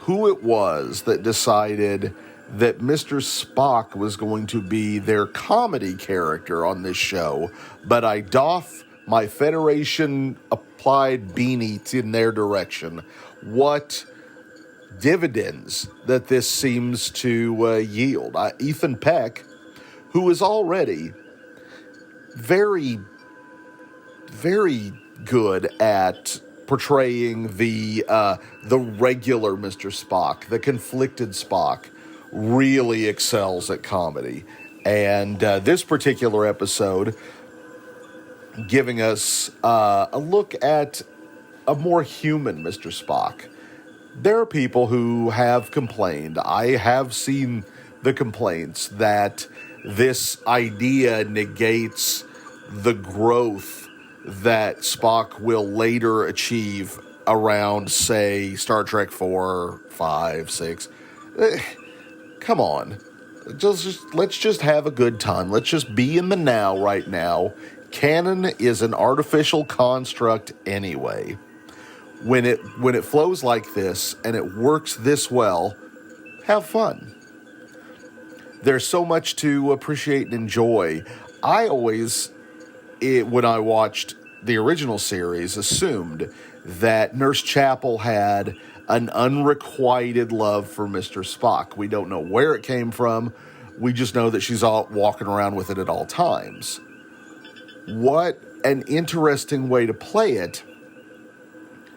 who it was that decided that Mr. Spock was going to be their comedy character on this show, but I doff my Federation applied beanie in their direction. What dividends that this seems to yield. Ethan Peck, who is already very, very good at portraying the regular Mr. Spock, the conflicted Spock, really excels at comedy. And this particular episode giving us a look at a more human Mr. Spock. There are people who have complained. I have seen the complaints that this idea negates the growth that Spock will later achieve around, say, Star Trek 4, 5, 6. Come on. Let's just have a good time. Let's just be in the now right now. Canon is an artificial construct anyway. When it flows like this and it works this well, have fun. There's so much to appreciate and enjoy. I always, when I watched the original series, assumed that Nurse Chapel had an unrequited love for Mr. Spock. We don't know where it came from. We just know that she's all walking around with it at all times. What an interesting way to play it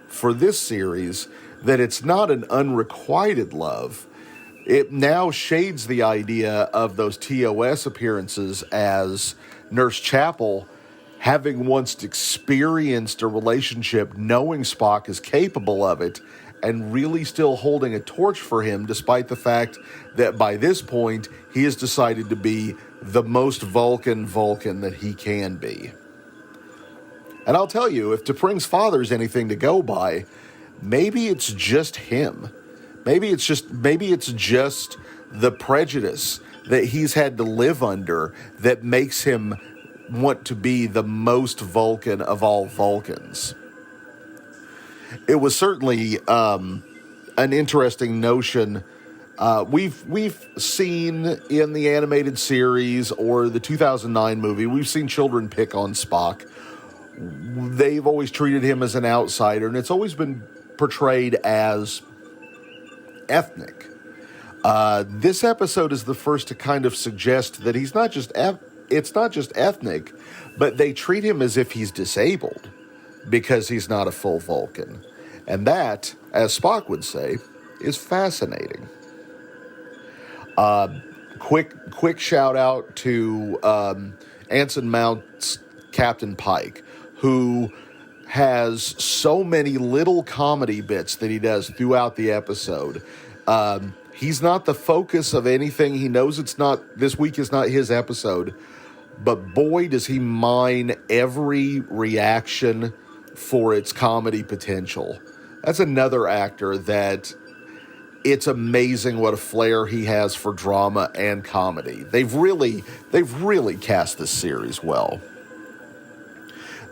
for this series, that it's not an unrequited love. It now shades the idea of those TOS appearances as Nurse Chapel having once experienced a relationship, knowing Spock is capable of it, and really still holding a torch for him, despite the fact that by this point, he has decided to be the most Vulcan that he can be. And I'll tell you, if T'Pring's father's anything to go by, maybe it's just him. Maybe it's just the prejudice that he's had to live under that makes him want to be the most Vulcan of all Vulcans. It was certainly an interesting notion. We've seen in the animated series or the 2009 movie, we've seen children pick on Spock. They've always treated him as an outsider, and it's always been portrayed as ethnic. This episode is the first to kind of suggest that he's not just it's not just ethnic, but they treat him as if he's disabled because he's not a full Vulcan. And that, as Spock would say, is fascinating. Quick shout out to Anson Mount's Captain Pike, who has so many little comedy bits that he does throughout the episode. He's not the focus of anything. He knows this week is not his episode, but boy, does he mine every reaction for its comedy potential. That's another actor that it's amazing what a flair he has for drama and comedy. They've really cast this series well.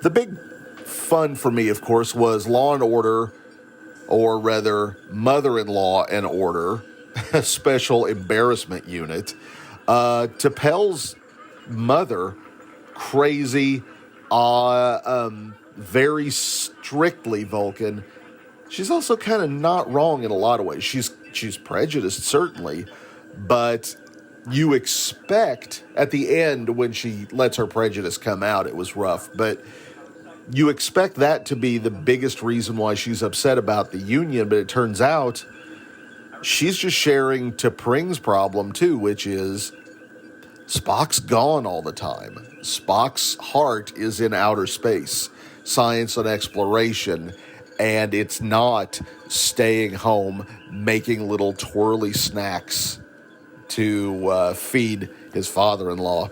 The big fun for me, of course, was Law and Order, or rather, Mother-in-Law and Order, a special embarrassment unit. T'Pel's mother, crazy, very strictly Vulcan. She's also kind of not wrong in a lot of ways. She's prejudiced, certainly, but you expect at the end when she lets her prejudice come out, it was rough, but you expect that to be the biggest reason why she's upset about the Union, but it turns out she's just sharing T'Pring's problem too, which is Spock's gone all the time. Spock's heart is in outer space, science and exploration, and it's not staying home making little twirly snacks to feed his father-in-law.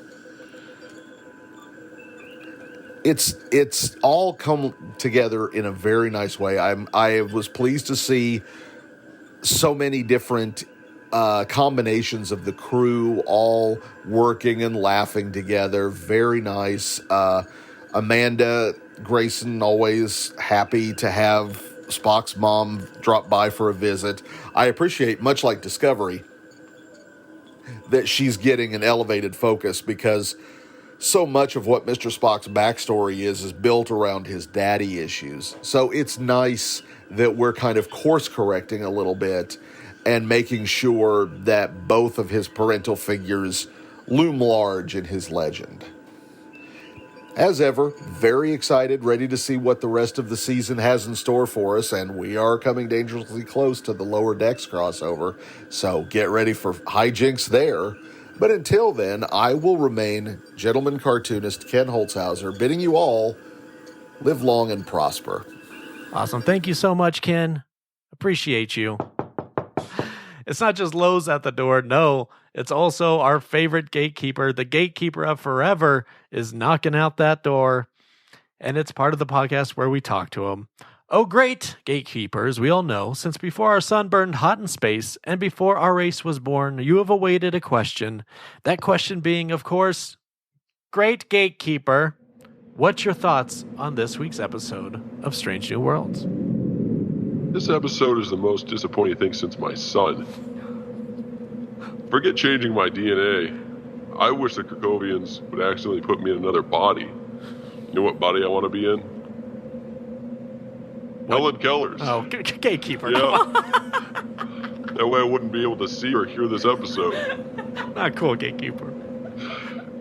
It's all come together in a very nice way. I was pleased to see so many different combinations of the crew all working and laughing together. Very nice. Amanda Grayson, always happy to have Spock's mom drop by for a visit. I appreciate, much like Discovery, that she's getting an elevated focus, because so much of what Mr. Spock's backstory is built around his daddy issues. So it's nice that we're kind of course correcting a little bit and making sure that both of his parental figures loom large in his legend. As ever, very excited, ready to see what the rest of the season has in store for us, and we are coming dangerously close to the Lower Decks crossover, so get ready for hijinks there. But until then, I will remain gentleman cartoonist Ken Holzhauser, bidding you all live long and prosper. Awesome. Thank you so much, Ken. Appreciate you. It's not just Lowe's at the door. No, it's also our favorite gatekeeper. The Gatekeeper of Forever is knocking out that door. And it's part of the podcast where we talk to him. Oh, great gatekeepers, we all know, since before our sun burned hot in space and before our race was born, you have awaited a question. That question being, of course, great gatekeeper, what's your thoughts on this week's episode of Strange New Worlds? This episode is the most disappointing thing since my son. Forget changing my DNA. I wish the Krakowians would accidentally put me in another body. You know what body I want to be in? Helen Keller's. Oh, gatekeeper. Yeah. That way I wouldn't be able to see or hear this episode. Not cool, gatekeeper.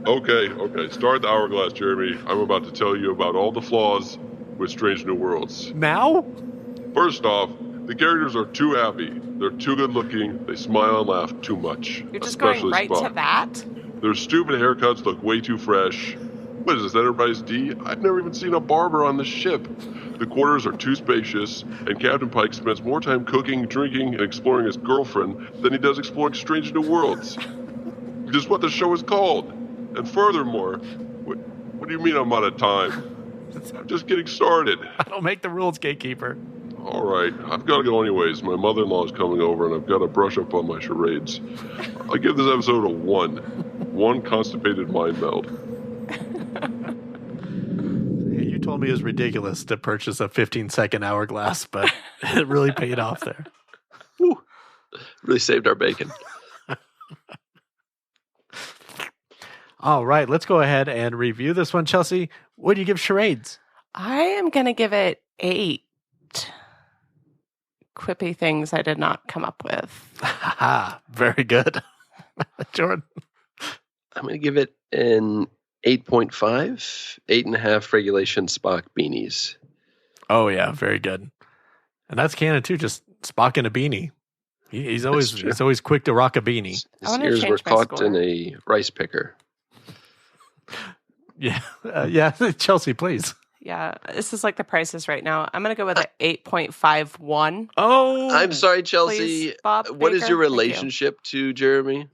Okay. Start the hourglass, Jeremy. I'm about to tell you about all the flaws with Strange New Worlds. Now? First off, the characters are too happy. They're too good looking. They smile and laugh too much. You're just going right Spock. to that? Their stupid haircuts look way too fresh. What is this, Enterprise D? I've never even seen a barber on the ship. The quarters are too spacious, and Captain Pike spends more time cooking, drinking, and exploring his girlfriend than he does exploring Strange New Worlds. Which is what the show is called. And furthermore, what do you mean I'm out of time? I'm just getting started. I don't make the rules, gatekeeper. All right, I've got to go anyways. My mother-in-law is coming over, and I've got to brush up on my charades. I give this episode a 1. 1 constipated mind meld. You told me it was ridiculous to purchase a 15-second hourglass, but it really paid off there. Woo. Really saved our bacon. All right, let's go ahead and review this one. Chelsea, what do you give Charades? I am going to give it 8. Quippy things I did not come up with. Very good. Jordan? I'm going to give it an 8.5, 8.5 regulation Spock beanies. Oh, yeah, very good. And that's canon, too, just Spock in a beanie. He's always quick to rock a beanie. His ears were caught in a rice picker. Yeah, Chelsea, please. Yeah, this is like the prices right now. I'm going to go with an 8.51. Oh, I'm sorry, Chelsea. Please, Bob what is Baker? your relationship to Jeremy?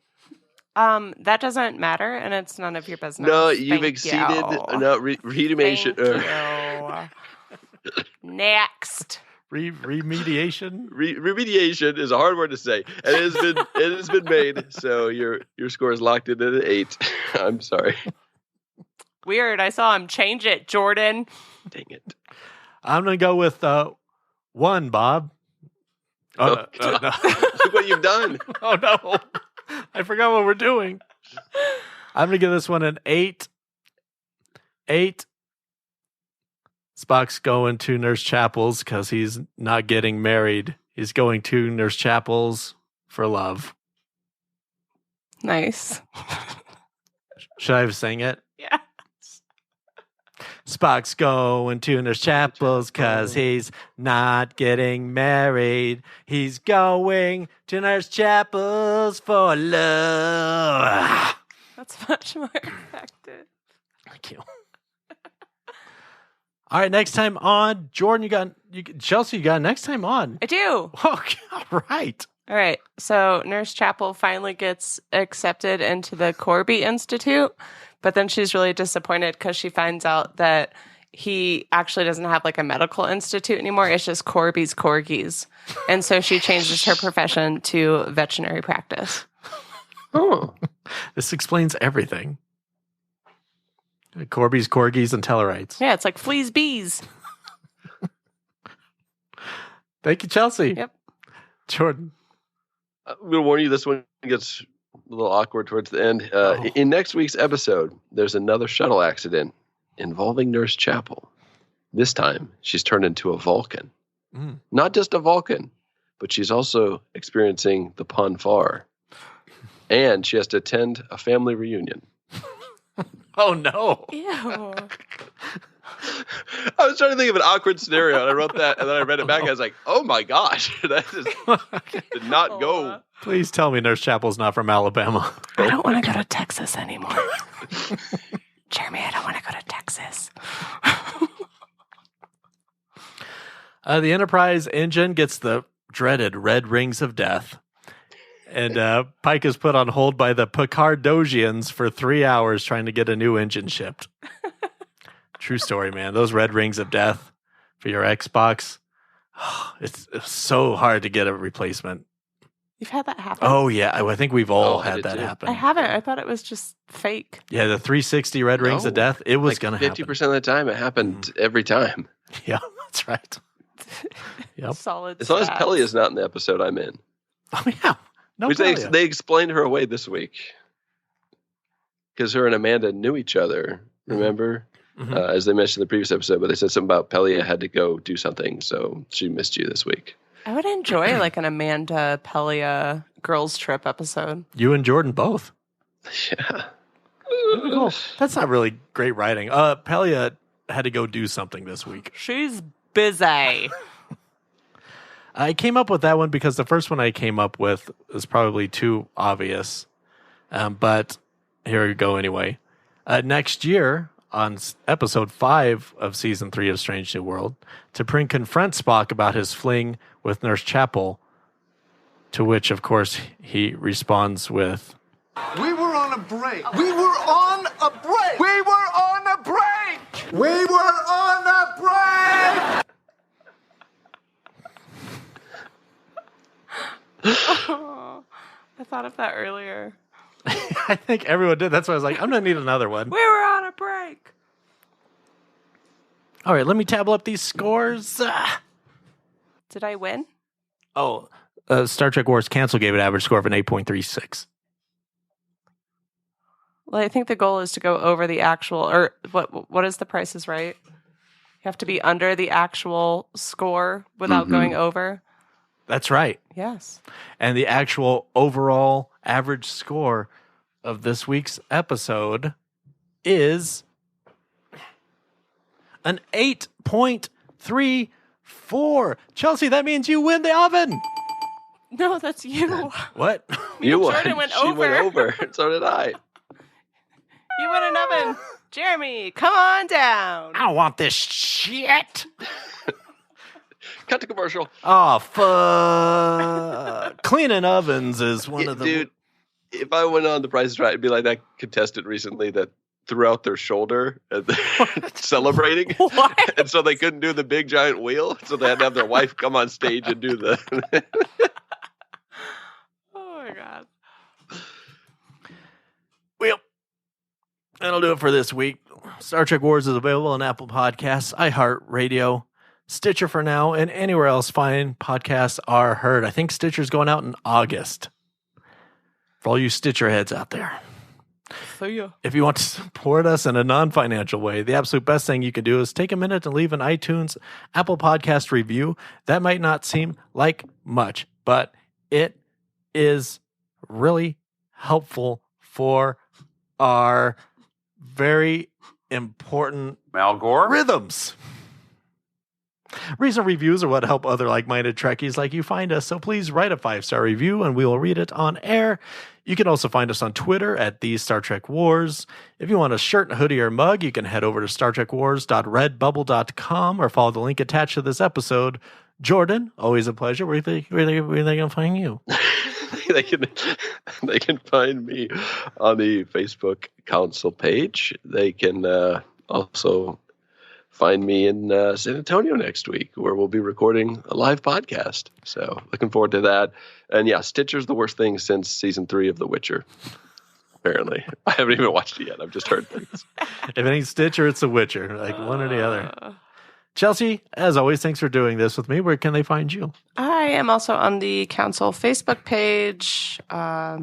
That doesn't matter, and it's none of your business. No, you've Thank exceeded. you. No, remediation. Thank you. Next. Remediation. Remediation is a hard word to say, and it has been made. So your score is locked in at an 8. I'm sorry. Weird. I saw him change it, Jordan. Dang it. I'm going to go with 1, Bob. Oh, no. Look what you've done. Oh, no. I forgot what we're doing. I'm going to give this one an 8. 8. Spock's going to Nurse Chapel's because he's not getting married. He's going to Nurse Chapel's for love. Nice. Should I sing it? Yeah. Spock's going to Nurse Chapel's because he's not getting married. He's going to Nurse Chapel's for love. That's much more effective. Thank you. All right, next time on, Jordan, Chelsea, you got next time on. I do. Okay, all right. All right. So Nurse Chapel finally gets accepted into the Corby Institute, but then she's really disappointed because she finds out that he actually doesn't have like a medical institute anymore. It's just Corby's corgis. And so she changes her profession to veterinary practice. Oh, this explains everything. Corby's, corgis, and Tellarites. Yeah, it's like fleas, bees. Thank you, Chelsea. Yep. Jordan. I'm going to warn you, this one gets A little awkward towards the end. In next week's episode, there's another shuttle accident involving Nurse Chapel. This time, she's turned into a Vulcan. Not just a Vulcan, but she's also experiencing the Ponfar. And she has to attend a family reunion. Oh, no. Ew. I was trying to think of an awkward scenario, and I wrote that, and then I read it back, and I was like, oh my gosh, that just did not go. Please tell me Nurse Chapel's not from Alabama. I don't want to go to Texas anymore. Jeremy, I don't want to go to Texas. The Enterprise engine gets the dreaded red rings of death. And Pike is put on hold by the Picardosians for 3 hours trying to get a new engine shipped. True story, man. Those red rings of death for your Xbox, it's so hard to get a replacement. You've had that happen? Oh, yeah. I think we've all had that happen. I haven't. I thought it was just fake. Yeah, the 360 red rings of death, it was going to happen. 50% of the time, it happened every time. Yeah, that's right. Yep. Solid as long as Pelly is not in the episode I'm in. Oh, yeah. No, which they explained her away this week. Because her and Amanda knew each other, remember? As they mentioned in the previous episode, but they said something about Pelia had to go do something, so she missed you this week. I would enjoy like an Amanda Pelia girls trip episode. You and Jordan both. Yeah. Cool. That's not really great writing. Pelia had to go do something this week. She's busy. I came up with that one because the first one I came up with is probably too obvious. But here we go anyway. Next year, on episode 5 of season 3 of Strange New World, T'Pring confronts Spock about his fling with Nurse Chapel, to which, of course, he responds with, "We were on a break. We were on a break. We were on a break. We were on a break." Oh, I thought of that earlier. I think everyone did. That's why I was like, I'm going to need another one. We were on a break. All right, let me tabble up these scores. Did I win? Oh, Star Trek Wars Cancel gave it an average score of an 8.36. Well, I think the goal is to go over the actual, or what is the Price is Right? You have to be under the actual score without going over. That's right. Yes. And the actual overall average score of this week's episode is an 8.34. Chelsea, that means you win the oven. No, that's you. What? You won. Jordan went She over. went over. So did I. You win an oven. Jeremy, come on down. I don't want this shit. Cut to commercial. Oh, fuck. Cleaning ovens is one of the... Dude, if I went on The Price is Right, it'd be like that contestant recently that threw out their shoulder and celebrating. What? And so they couldn't do the big giant wheel. So they had to have their wife come on stage and do the... Oh, my God. Well, that'll do it for this week. Star Trek Wars is available on Apple Podcasts, iHeartRadio, Stitcher for now, and anywhere else fine podcasts are heard. I think Stitcher's going out in August. For all you Stitcher heads out there. See ya. If you want to support us in a non-financial way, the absolute best thing you can do is take a minute and leave an iTunes Apple Podcast review. That might not seem like much, but it is really helpful for our very important Malgore? rhythms. Recent reviews are what help other like-minded Trekkies like you find us, so please write a 5-star review and we will read it on air. You can also find us on Twitter at These Star Trek Wars. If you want a shirt, hoodie, or mug, you can head over to StarTrekWars.redbubble.com or follow the link attached to this episode. Jordan, always a pleasure. Where they can find you? they can find me on the Facebook Council page. They can also find me in San Antonio next week, where we'll be recording a live podcast. So looking forward to that. And yeah, Stitcher's the worst thing since season 3 of The Witcher. Apparently, I haven't even watched it yet. I've just heard things. If it ain't Stitcher, it's The Witcher, like one or the other. Chelsea, as always, thanks for doing this with me. Where can they find you? I am also on the Council Facebook page. Yeah,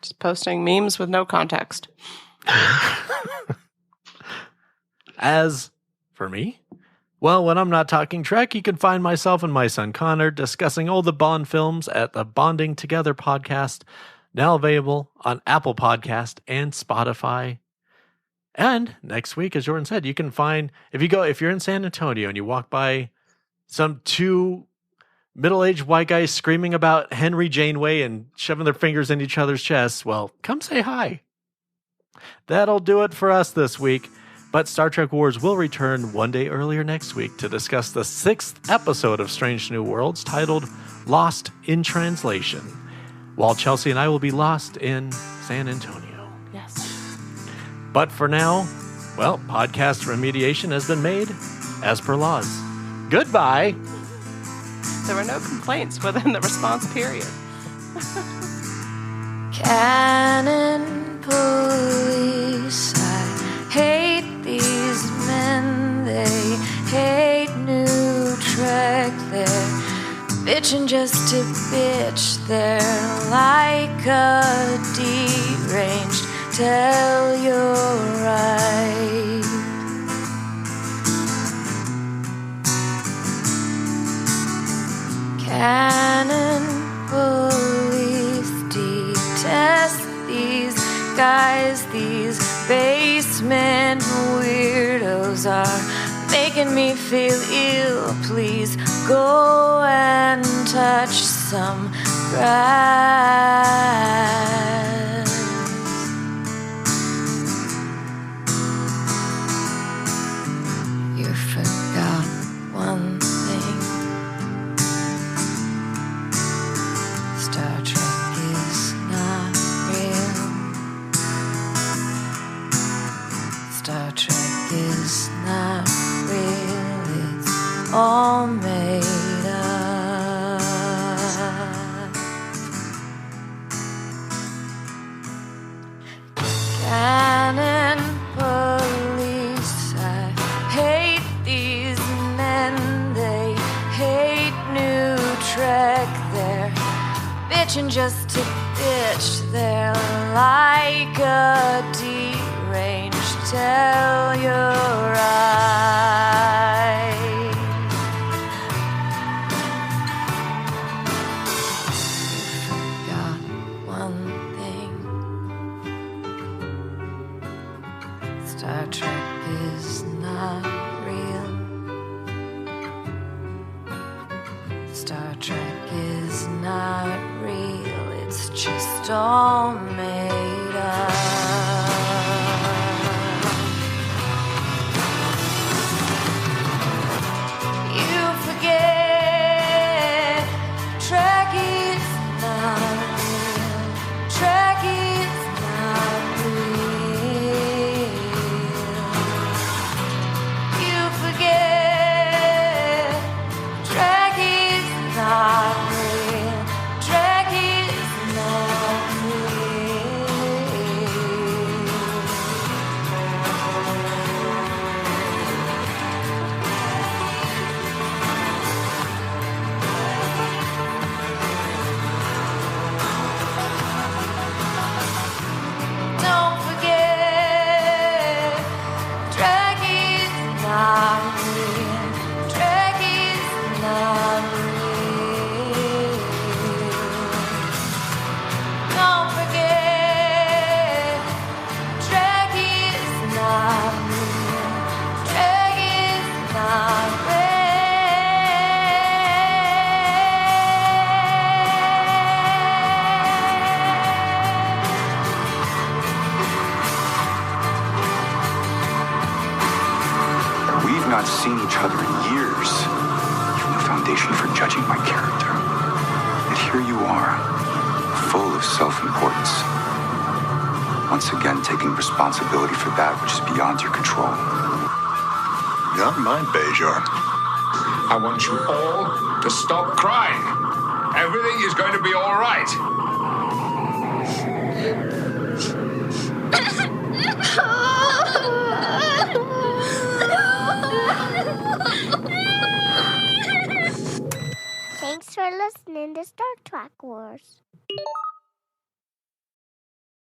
Just posting memes with no context. As for me, well, when I'm not talking Trek, you can find myself and my son Connor discussing all the Bond films at the Bonding Together podcast, now available on Apple Podcast and Spotify. And next week, as Jordan said, you can find, if you're in San Antonio and you walk by some two middle-aged white guys screaming about Henry Janeway and shoving their fingers in each other's chests, well, come say hi. That'll do it for us this week. But Star Trek Wars will return one day earlier next week to discuss the 6th episode of Strange New Worlds, titled Lost in Translation, while Chelsea and I will be lost in San Antonio. Yes. But for now, well, podcast remediation has been made as per laws. Goodbye. There were no complaints within the response period. Canon Police, I hate these men, they hate New Trek, they're bitching just to bitch, they're like a deranged, tell you're right. Canon Police detest these guys, these basement weirdos are making me feel ill. Please go and touch some grass. You forgot one thing. Star Trek is not real. Star Trek is not real, it's all made up. Canon Police, I hate these men, they hate New Trek, they're bitching just to bitch, they're like a deranged, tell you're right. You forgot one thing. Star Trek is not real. Star Trek is not real, it's just all made up. You forget, Trek is not real. Trek is not real. You forget, Trek is not real. Trek is not Don't forget, Trek is not real. Trek is not real. Don't forget, Trek is not real. Trek is not We've not seen each other in years. You've no foundation for judging my character. Yet here you are, full of self-importance. Once again, taking responsibility for that which is beyond your control. Not mine, Bajor. I want you all to stop crying. Everything is going to be all right.